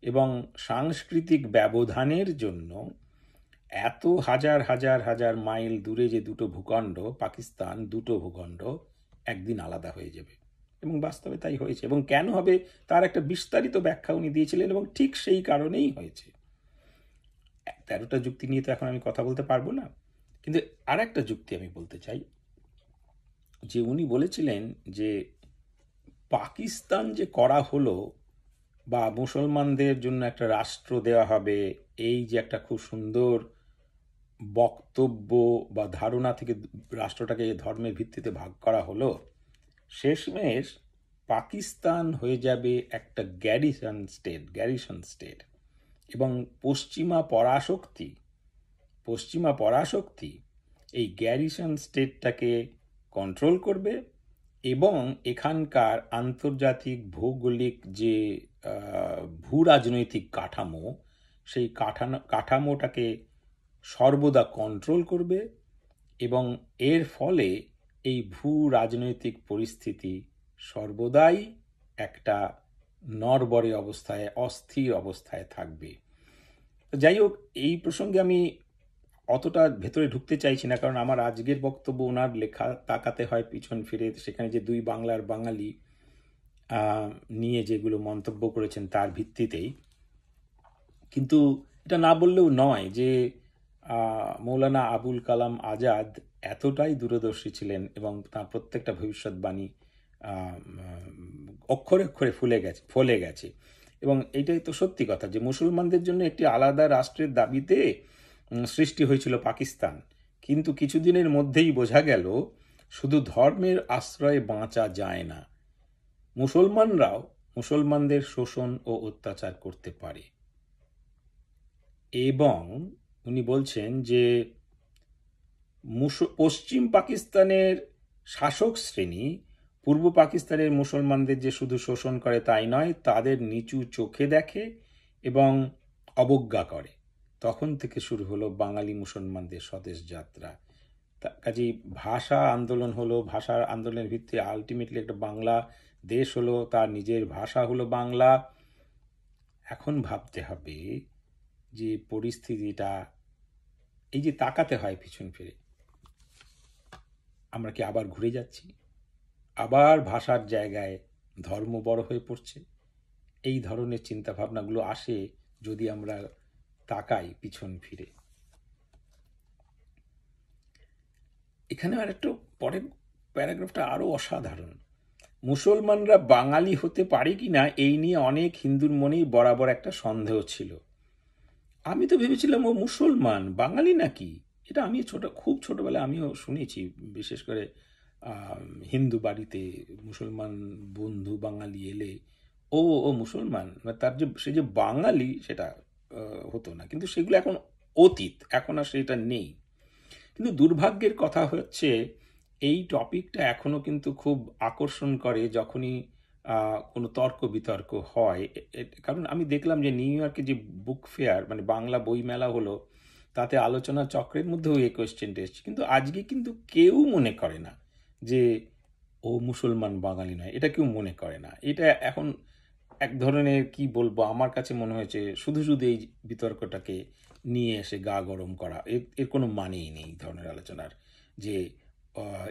এবং সাংস্কৃতিক ব্যবধানের জন্য এত হাজার হাজার হাজার মাইল দূরে যে দুটো ভূখণ্ড, পাকিস্তান, দুটো ভূখণ্ড একদিন আলাদা হয়ে যাবে। এবং বাস্তবে তাই হয়েছে। এবং কেন হবে তার একটা বিস্তারিত ব্যাখ্যা উনি দিয়েছিলেন, এবং ঠিক সেই কারণেই হয়েছে। 13টা যুক্তি নিয়ে তো এখন আমি কথা বলতে পারবো না, কিন্তু আর একটা যুক্তি আমি বলতে চাই, যে উনি বলেছিলেন যে পাকিস্তান যে করা হলো বা মুসলমানদের জন্য একটা রাষ্ট্র দেওয়া হবে, এই যে একটা খুব সুন্দর বক্তব্য বা ধারণা থেকে রাষ্ট্রটাকে ধর্মের ভিত্তিতে ভাগ করা হলো, শেষমেশ পাকিস্তান হয়ে যাবে একটা গ্যারিসন স্টেট। এবং পশ্চিমা পরাশক্তি এই গ্যারিসন স্টেটটাকে কন্ট্রোল করবে, এবং এখানকার আন্তর্জাতিক ভৌগোলিক যে ভূ রাজনৈতিক কাঠামো, সেই কাঠামোটাকে সর্বদা কন্ট্রোল করবে। এবং এর ফলে এই ভূ রাজনৈতিক পরিস্থিতি সর্বদাই একটা নড়বড়ে অবস্থায়, অস্থির অবস্থায় থাকবে। যাই হোক, এই প্রসঙ্গে আমি অতটা ভেতরে ঢুকতে চাইছি না, কারণ আমার আজকের বক্তব্য ওনার লেখা তাকাতে হয় পিছন ফিরে, সেখানে যে দুই বাংলার বাঙালি নিয়ে যেগুলো মন্তব্য করেছেন তার ভিত্তিতেই। কিন্তু এটা না বললেও নয় যে মৌলানা আবুল কালাম আজাদ এতটাই দূরদর্শী ছিলেন, এবং তার প্রত্যেকটা ভবিষ্যৎবাণী অক্ষরে অক্ষরে ফলে গেছে। এবং এইটাই তো সত্যি কথা, যে মুসলমানদের জন্য একটি আলাদা রাষ্ট্রের দাবিতে সৃষ্টি হয়েছিল পাকিস্তান, কিন্তু কিছুদিনের মধ্যেই বোঝা গেল শুধু ধর্মের আশ্রয়ে বাঁচা যায় না, মুসলমানরাও মুসলমানদের শোষণ ও অত্যাচার করতে পারে। এবং উনি বলছেন যে পশ্চিম পাকিস্তানের শাসক শ্রেণী পূর্ব পাকিস্তানের মুসলমানদের যে শুধু শোষণ করে তাই নয়, তাদের নিচু চোখে দেখে এবং অবজ্ঞা করে। তখন থেকে শুরু হলো বাঙালি মুসলমানদের স্বদেশ যাত্রা। কাজেই ভাষা আন্দোলন হলো, ভাষার আন্দোলনের ভিত্তিতে আলটিমেটলি একটা বাংলা দেশ হলো, তার নিজের ভাষা হলো বাংলা। এখন ভাবতে হবে যে পরিস্থিতিটা, এই যে তাকাতে হয় পিছন ফিরে, আমরা কি আবার ঘুরে যাচ্ছি? আবার ভাষার জায়গায় ধর্ম বড় হয়ে পড়ছে? এই ধরনের চিন্তাভাবনাগুলো আসে যদি আমরা তাকাই পিছন ফিরে। এখানে আর একটু পরের প্যারাগ্রাফটা আরও অসাধারণ। মুসলমানরা বাঙালি হতে পারে কি না এই নিয়ে অনেক হিন্দুর মনেই বরাবর একটা সন্দেহ ছিল। আমি তো ভেবেছিলাম ও মুসলমান, বাঙালি নাকি, এটা আমি খুব ছোটবেলায় আমিও শুনেছি, বিশেষ করে হিন্দু বাড়িতে মুসলমান বন্ধু বাঙালি এলে ও ও মুসলমান, মানে তার যে সে যে বাঙালি সেটা হতো না, কিন্তু সেগুলো এখন অতীত, এখন আর সেটা নেই। কিন্তু দুর্ভাগ্যের কথা হচ্ছে এই টপিকটা এখনো কিন্তু খুব আকর্ষণ করে যখনই কোনো তর্ক বিতর্ক হয়। কারণ আমি দেখলাম যে নিউ ইয়র্কে যে বুক ফেয়ার, মানে বাংলা বই মেলা হলো, তাতে আলোচনা চক্রের মধ্যেও এই কোয়েশ্চেনটা এসছে, কিন্তু আজকে কিন্তু কেউ মনে করে না যে ও মুসলমান বাঙালি নয়, এটা কেউ মনে করে না। এটা এখন এক ধরনের, কি বলবো, আমার কাছে মনে হয়েছে শুধু শুধু এই বিতর্কটাকে নিয়ে এসে গা গরম করা, এর এর কোনো মানেই নেই এই ধরনের আলোচনার। যে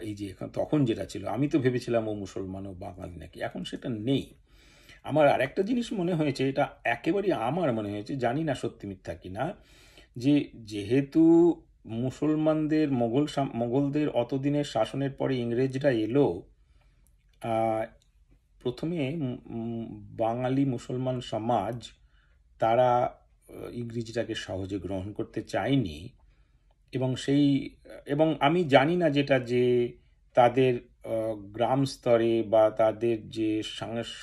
এই যে এখন, তখন যেটা ছিল, আমি তো ভেবেছিলাম ও মুসলমান ও বাঙালি নাকি, এখন সেটা নেই। আমার আরেকটা জিনিস মনে হয়েছে, এটা একেবারেই আমার মনে হয়েছে, জানি না সত্যি মিথ্যা কিনা, যে যেহেতু মুসলমানদের মোগলদের অতদিনের শাসনের পরে ইংরেজরা এলো, আহ, প্রথমে বাঙালি মুসলমান সমাজ তারা ইংরেজিটাকে সহজে গ্রহণ করতে চায়নি। এবং এবং আমি জানি না যেটা, যে তাদের গ্রাম স্তরে বা তাদের যে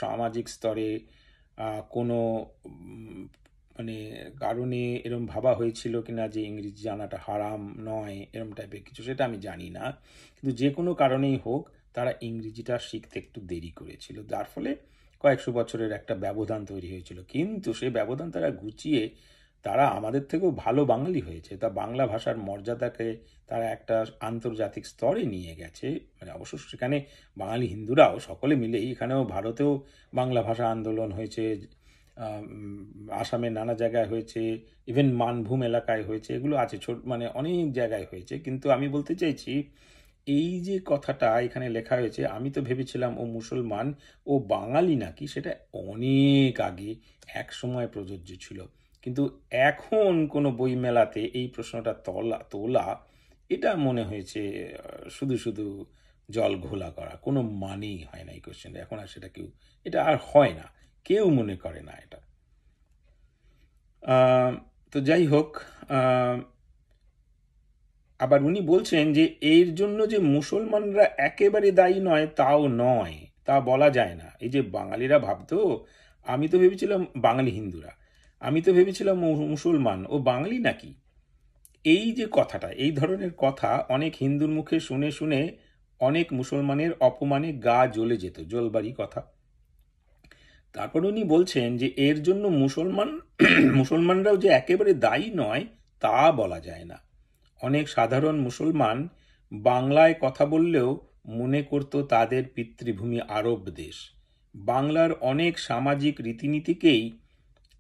সামাজিক স্তরে কোনো মানে কারণে এরম ভাবা হয়েছিল কিনা যে ইংরেজি জানাটা হারাম নয়, এরম টাইপের কিছু, সেটা আমি জানি না। কিন্তু যে কোনো কারণেই হোক, তারা ইংরেজিটা শিখতে একটু দেরি করেছিল, যার ফলে কয়েকশো বছরের একটা ব্যবধান তৈরি হয়েছিল। কিন্তু সেই ব্যবধান তারা ঘুচিয়ে তারা আমাদের থেকেও ভালো বাঙালি হয়েছে। তা বাংলা ভাষার মর্যাদাকে তারা একটা আন্তর্জাতিক স্তরে নিয়ে গেছে। মানে অবশ্য সেখানে বাঙালি হিন্দুরাও সকলে মিলেই, এখানেও ভারতেও বাংলা ভাষা আন্দোলন হয়েছে, আসামের নানা জায়গায় হয়েছে, ইভেন মানভূম এলাকায় হয়েছে, এগুলো আছে, মানে অনেক জায়গায় হয়েছে। কিন্তু আমি বলতে চাইছি, এই যে কথাটা এখানে লেখা হয়েছে, আমি তো ভেবেছিলাম ও মুসলমান ও বাঙালি নাকি, সেটা অনেক আগে এক সময় প্রযোজ্য ছিল। কিন্তু এখন কোনো বই মেলাতে এই প্রশ্নটা তোলা, এটা মনে হয়েছে শুধু শুধু জল ঘোলা করা, কোনো মানেই হয় না এই কোশ্চেনটা। এখন আর সেটা কেউ, এটা আর হয় না, কেউ মনে করে না এটা। তো যাই হোক, আবার উনি বলছেন যে এর জন্য যে মুসলমানরা একেবারে দায়ী নয় তাও নয়, তা বলা যায় না। এই যে বাঙালিরা ভাবতো, আমি তো ভেবেছিলাম, বাঙালি হিন্দুরা, আমি তো ভেবেছিলাম মুসলমান ও বাঙালি নাকি, এই যে কথাটা, এই ধরনের কথা অনেক হিন্দুর মুখে শুনে শুনে অনেক মুসলমানের অপমানে গা জ্বলে যেত, জ্বলবারই কথা। তারপর উনি বলছেন যে এর জন্য মুসলমানরাও যে একেবারে দায়ী নয় তা বলা যায় না। অনেক সাধারণ মুসলমান বাংলায় কথা বললেও মনে করত তাদের পিতৃভূমি আরব দেশ। বাংলার অনেক সামাজিক রীতিনীতিকেই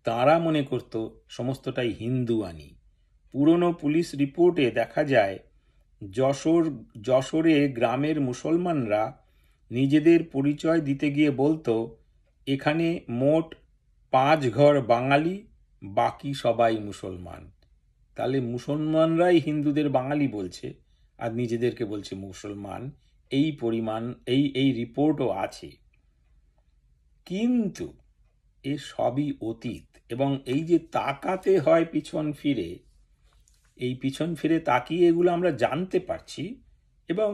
তারা মনে করত সমস্তটাই হিন্দুয়ানি। পুরনো পুলিশ রিপোর্টে দেখা যায়, যশোরে গ্রামের মুসলমানরা নিজেদের পরিচয় দিতে গিয়ে বলতো, এখানে মোট 5 ঘর বাঙালি, বাকি সবাই মুসলমান। তাহলে মুসলমানরাই হিন্দুদের বাঙালি বলছে আর নিজেদেরকে বলছে মুসলমান। এই পরিমাণ, এই রিপোর্টও আছে। কিন্তু এ সবই অতীত, এবং এই যে তাকাতে হয় পিছন ফিরে, এই পিছন ফিরে তাকিয়ে এগুলো আমরা জানতে পারছি এবং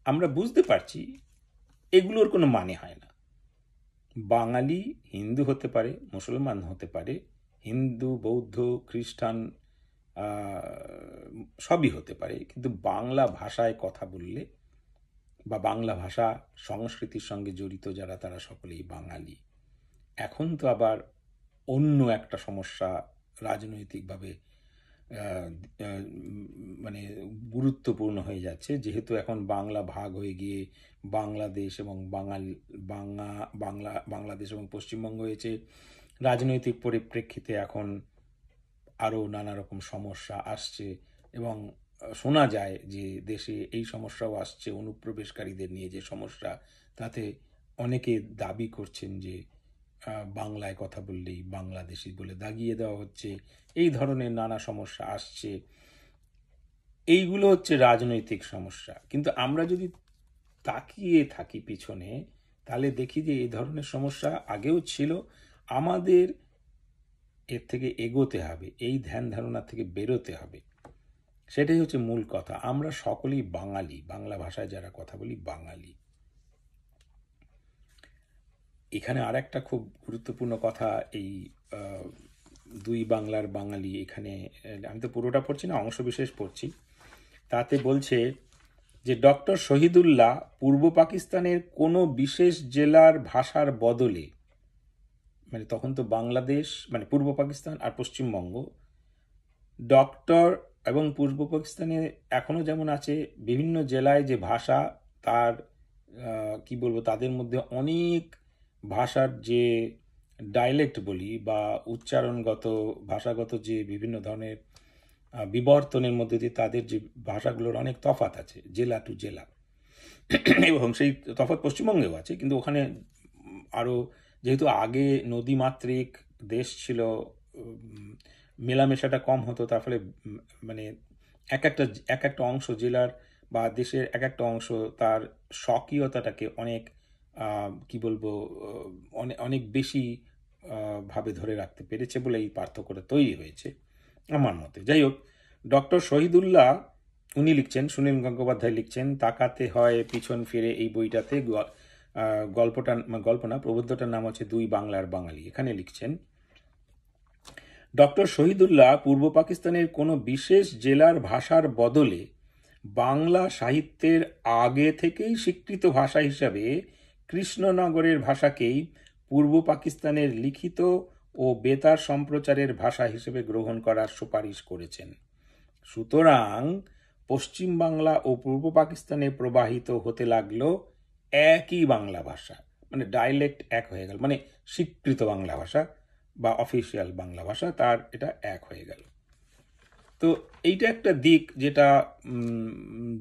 আমরা বুঝতে পারছি এগুলোর কোনো মানে হয় না। বাঙালি হিন্দু হতে পারে, মুসলমান হতে পারে, হিন্দু বৌদ্ধ খ্রিস্টান সবই হতে পারে, কিন্তু বাংলা ভাষায় কথা বললে বা বাংলা ভাষা সংস্কৃতির সঙ্গে জড়িত যারা, তারা সকলেই বাঙালি। এখন তো আবার অন্য একটা সমস্যা রাজনৈতিকভাবে মানে গুরুত্বপূর্ণ হয়ে যাচ্ছে, যেহেতু এখন বাংলা ভাগ হয়ে গিয়ে বাংলাদেশ এবং বাংলাদেশ এবং পশ্চিমবঙ্গ হয়েছে। রাজনৈতিক পরিপ্রেক্ষিতে এখন আরও নানা রকম সমস্যা আসছে, এবং শোনা যায় যে দেশে এই সমস্যাও আসছে অনুপ্রবেশকারীদের নিয়ে যে সমস্যা, তাতে অনেকে দাবি করছেন যে বাংলায় কথা বললেই বাংলাদেশি বলে দাগিয়ে দেওয়া হচ্ছে। এই ধরনের নানা সমস্যা আসছে, এইগুলো হচ্ছে রাজনৈতিক সমস্যা। কিন্তু আমরা যদি তাকিয়ে থাকি পিছনে, তাহলে দেখি যে এই ধরনের সমস্যা আগেও ছিল। আমাদের এর থেকে এগোতে হবে, এই ধ্যান ধারণা থেকে বেরোতে হবে। সেটাই হচ্ছে মূল কথা। আমরা সকলেই বাঙালি, বাংলা ভাষায় যারা কথা বলি বাঙালি। এখানে আর একটা খুব গুরুত্বপূর্ণ কথা, এই আহ, দুই বাংলার বাঙালি, এখানে আমি তো পুরোটা পড়ছি না, অংশ বিশেষ পড়ছি। তাতে বলছে যে ডক্টর শহীদুল্লাহ পূর্ব পাকিস্তানের কোনো বিশেষ জেলার ভাষার বদলে, মানে তখন তো বাংলাদেশ মানে পূর্ব পাকিস্তান আর পশ্চিমবঙ্গ, ডক্টর এবং পূর্ব পাকিস্তানে এখনও যেমন আছে বিভিন্ন জেলায় যে ভাষা, তার কি বলবো, তাদের মধ্যে অনেক ভাষার যে ডায়ালেক্ট বলি বা উচ্চারণগত ভাষাগত যে বিভিন্ন ধরনের বিবর্তনের মধ্যে দিয়ে তাদের যে ভাষাগুলোর অনেক তফাৎ আছে জেলা টু জেলা। এবং সেই তফাৎ পশ্চিমবঙ্গেও আছে, কিন্তু ওখানে আরও যেহেতু আগে নদীমাতৃক দেশ ছিল, মেলামেশাটা কম হতো, তার ফলে মানে এক একটা অংশ জেলার বা দেশের এক একটা অংশ তার স্বকীয়তাটাকে অনেক কি বলবো, অনেক অনেক বেশি ভাবে ধরে রাখতে পেরেছে বলে এই পার্থক্যটা তৈরি হয়েছে আমার মতে। যাই হোক, ডক্টর শহীদুল্লাহ উনি লিখছেন, সুনীল গঙ্গোপাধ্যায় লিখছেন তাকাতে হয় পিছন ফিরে এই বইটাতে। গল্প না, প্রবন্ধটার নাম হচ্ছে দুই বাংলার বাঙালি। এখানে লিখছেন ডক্টর শহীদুল্লাহ পূর্ব পাকিস্তানের কোনো বিশেষ জেলার ভাষার বদলে বাংলা সাহিত্যের আগে থেকেই স্বীকৃত ভাষা হিসাবে কৃষ্ণনগরের ভাষাকেই পূর্ব পাকিস্তানের লিখিত ও বেতার সম্প্রচারের ভাষা হিসেবে গ্রহণ করার সুপারিশ করেছেন। সুতরাং পশ্চিমবাংলা ও পূর্ব পাকিস্তানে প্রবাহিত হতে লাগলো একই বাংলা ভাষা, মানে ডাইলেক্ট এক হয়ে গেল, মানে স্বীকৃত বাংলা ভাষা বা অফিসিয়াল বাংলা ভাষা, তার এটা এক হয়ে গেল। তো এইটা একটা দিক যেটা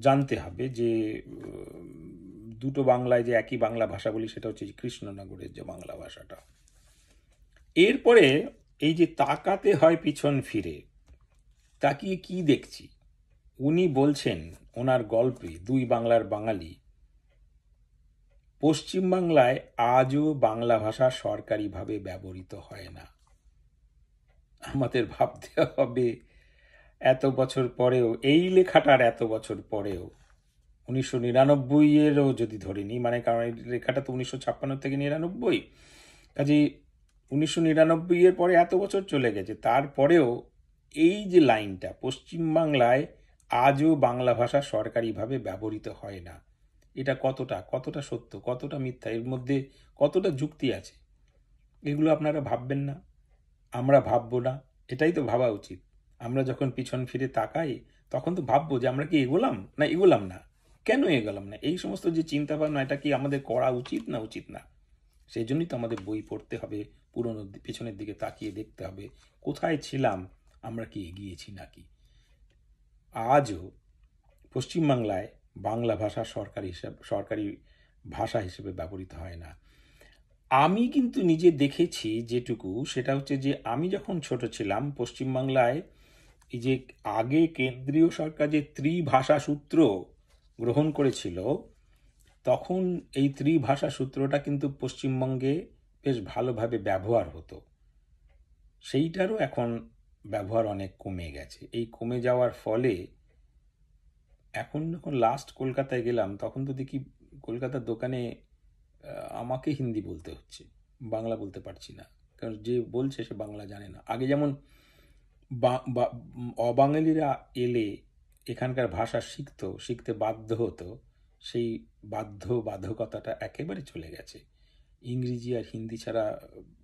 জানতে হবে, যে দুটো বাংলায় যে একই বাংলা ভাষা বলি, সেটা হচ্ছে কৃষ্ণনগরের যে বাংলা ভাষাটা। এরপরে এই যে তাকাতে হয় পিছন ফিরে, তাকিয়ে কি দেখছি, উনি বলছেন ওনার গল্পে দুই বাংলার বাঙালি, পশ্চিমবাংলায় আজও বাংলা ভাষা সরকারিভাবে ব্যবহৃত হয় না। আমাদের ভাবতে হবে এত বছর পরেও, এই লেখাটার এত বছর পরেও, 1999-এরও যদি ধরে নিই, মানে কারণ এই লেখাটা তো 1956 থেকে 99, কাজেই 1999-এর পরে এত বছর চলে গেছে, তারপরেও এই যে লাইনটা, পশ্চিমবাংলায় আজও বাংলা ভাষা সরকারিভাবে ব্যবহৃত হয় না, এটা কতটা সত্য, কতটা মিথ্যা, এর মধ্যে কতটা যুক্তি আছে, এগুলো আপনারা ভাববেন না, আমরা ভাববো না? এটাই তো ভাবা উচিত। আমরা যখন পিছন ফিরে তাকাই তখন তো ভাববো যে আমরা কি এগোলাম না এগোলাম না, কেন এগোলাম না, এই সমস্ত যে চিন্তা ভাবনা, এটা কি আমাদের করা উচিত না উচিত না। সেই জন্যই তো আমাদের বই পড়তে হবে, পুরনো পিছনের দিকে তাকিয়ে দেখতে হবে কোথায় ছিলাম, আমরা কি এগিয়েছি নাকি। আজও পশ্চিমবাংলায় বাংলা ভাষা সরকারি ভাষা হিসেবে ব্যবহৃত হয় না। আমি কিন্তু নিজে দেখেছি যেটুকু, সেটা হচ্ছে যে আমি যখন ছোট ছিলাম, পশ্চিমবাংলায় এই যে আগে কেন্দ্রীয় সরকার যে ত্রিভাষা সূত্র গ্রহণ করেছিল, তখন এই ত্রিভাষা সূত্রটা কিন্তু পশ্চিমবঙ্গে বেশ ভালোভাবে ব্যবহার হতো। সেইটারও এখন ব্যবহার অনেক কমে গেছে। এই কমে যাওয়ার ফলে এখন যখন লাস্ট কলকাতায় গেলাম, তখন তো দেখি কলকাতার দোকানে আমাকে হিন্দি বলতে হচ্ছে, বাংলা বলতে পারছি না, কারণ যে বলছে সে বাংলা জানে না। আগে যেমন অবাঙালিরা এলে এখানকার ভাষা শিখতে বাধ্য হতো, সেই বাধ্যকতাটা একেবারে চলে গেছে। ইংরেজি আর হিন্দি ছাড়া,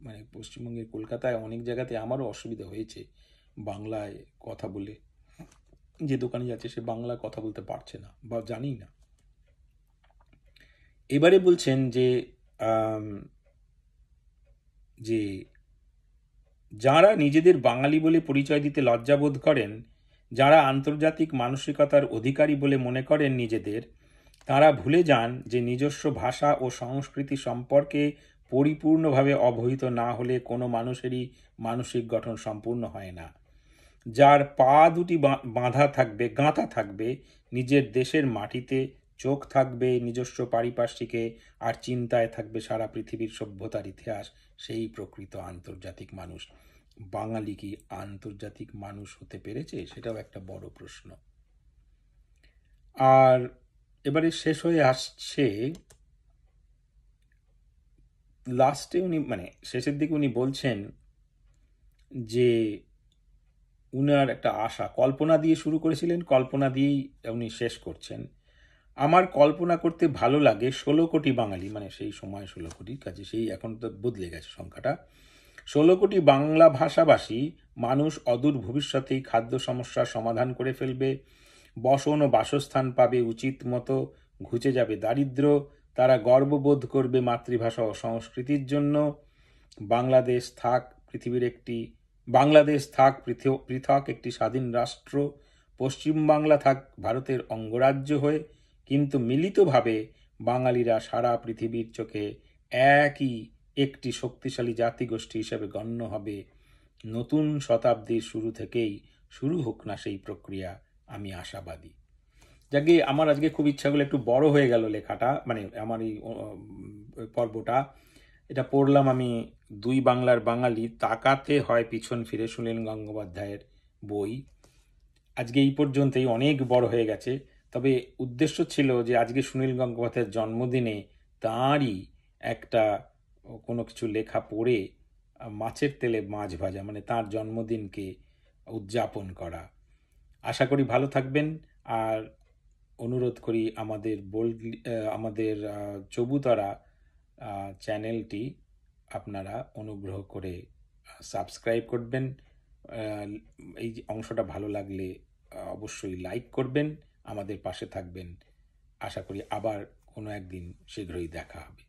মানে পশ্চিমবঙ্গের কলকাতায় অনেক জায়গাতে আমারও অসুবিধা হয়েছে বাংলায় কথা বলে। যে দোকানে যাচ্ছে সে বাংলা কথা বলতে পারছে না বা জানি না। এবারে বলছেন যে যে যারা নিজেদের বাঙালি বলে পরিচয় দিতে লজ্জাবোধ করেন, যারা আন্তর্জাতিক মানসিকতার অধিকারী বলে মনে করেন নিজেদের, তারা ভুলে যান যে নিজস্ব ভাষা ও সংস্কৃতি সম্পর্কে পরিপূর্ণভাবে অবহিত না হলে কোনো মানুষেরই মানসিক গঠন সম্পূর্ণ হয় না। যার পা দুটি গাঁথা থাকবে নিজের দেশের মাটিতে, চোখ থাকবে নিজস্ব পারিপার্শ্বিকে, আর চিন্তায় থাকবে সারা পৃথিবীর সভ্যতার ইতিহাস, সেই প্রকৃত আন্তর্জাতিক মানুষ। বাঙালি কি আন্তর্জাতিক মানুষ হতে পেরেছে? সেটাও একটা বড় প্রশ্ন। আর এবারে শেষ হয়ে আসছে, লাস্টে উনি মানে শেষের দিকে উনি বলছেন যে উনার একটা আশা, কল্পনা দিয়ে শুরু করেছিলেন, কল্পনা দিয়েই উনি শেষ করছেন। আমার কল্পনা করতে ভালো লাগে 16 কোটি বাঙালি, মানে সেই সময় 16 কোটি, কাজে সেই এখন তো বদলে গেছে সংখ্যাটা, 16 কোটি বাংলা ভাষাভাষী মানুষ অদূর ভবিষ্যতেই খাদ্য সমস্যার সমাধান করে ফেলবে, বসন ও বাসস্থান পাবে উচিত মতো, ঘুচে যাবে দারিদ্র্য, তারা গর্ববোধ করবে মাতৃভাষা ও সংস্কৃতির জন্য। বাংলাদেশ থাক পৃথিবীর একটি বাংলাদেশ থাক পৃথক একটি স্বাধীন রাষ্ট্র, পশ্চিমবাংলা থাক ভারতের অঙ্গরাজ্য হয়ে, কিন্তু মিলিতভাবে বাঙালিরা সারা পৃথিবীর চোখে একই একটি শক্তিশালী জাতিগোষ্ঠী হিসেবে গণ্য হবে। নতুন শতাব্দীর শুরু থেকেই শুরু হোক না সেই প্রক্রিয়া, আমি আশাবাদী। যাকে আমার আজকে খুব ইচ্ছা করলো, একটু বড় হয়ে গেল লেখাটা, মানে আমার এই পর্বটা, এটা পড়লাম আমি। দুই বাংলার বাঙালি, তাকাতে হয় পিছন ফিরে, সুনীল গঙ্গোপাধ্যায়ের বই। আজকে এই পর্যন্তই, অনেক বড় হয়ে গেছে। তবে উদ্দেশ্য ছিল যে আজকে সুনীল গঙ্গোপাধ্যায়ের জন্মদিনে তাঁরই একটা কোনো কিছু লেখা পড়ে মাছের তেলে মাছ ভাজা, মানে তার জন্মদিনকে উদযাপন করা। আশা করি ভালো থাকবেন। আর অনুরোধ করি আমাদের চবুতরা চ্যানেলটি আপনারা অনুগ্রহ করে সাবস্ক্রাইব করবেন। এই যে অংশটা ভালো লাগলে অবশ্যই লাইক করবেন, আমাদের পাশে থাকবেন। আশা করি আবার কোনো একদিন শীঘ্রই দেখা হবে।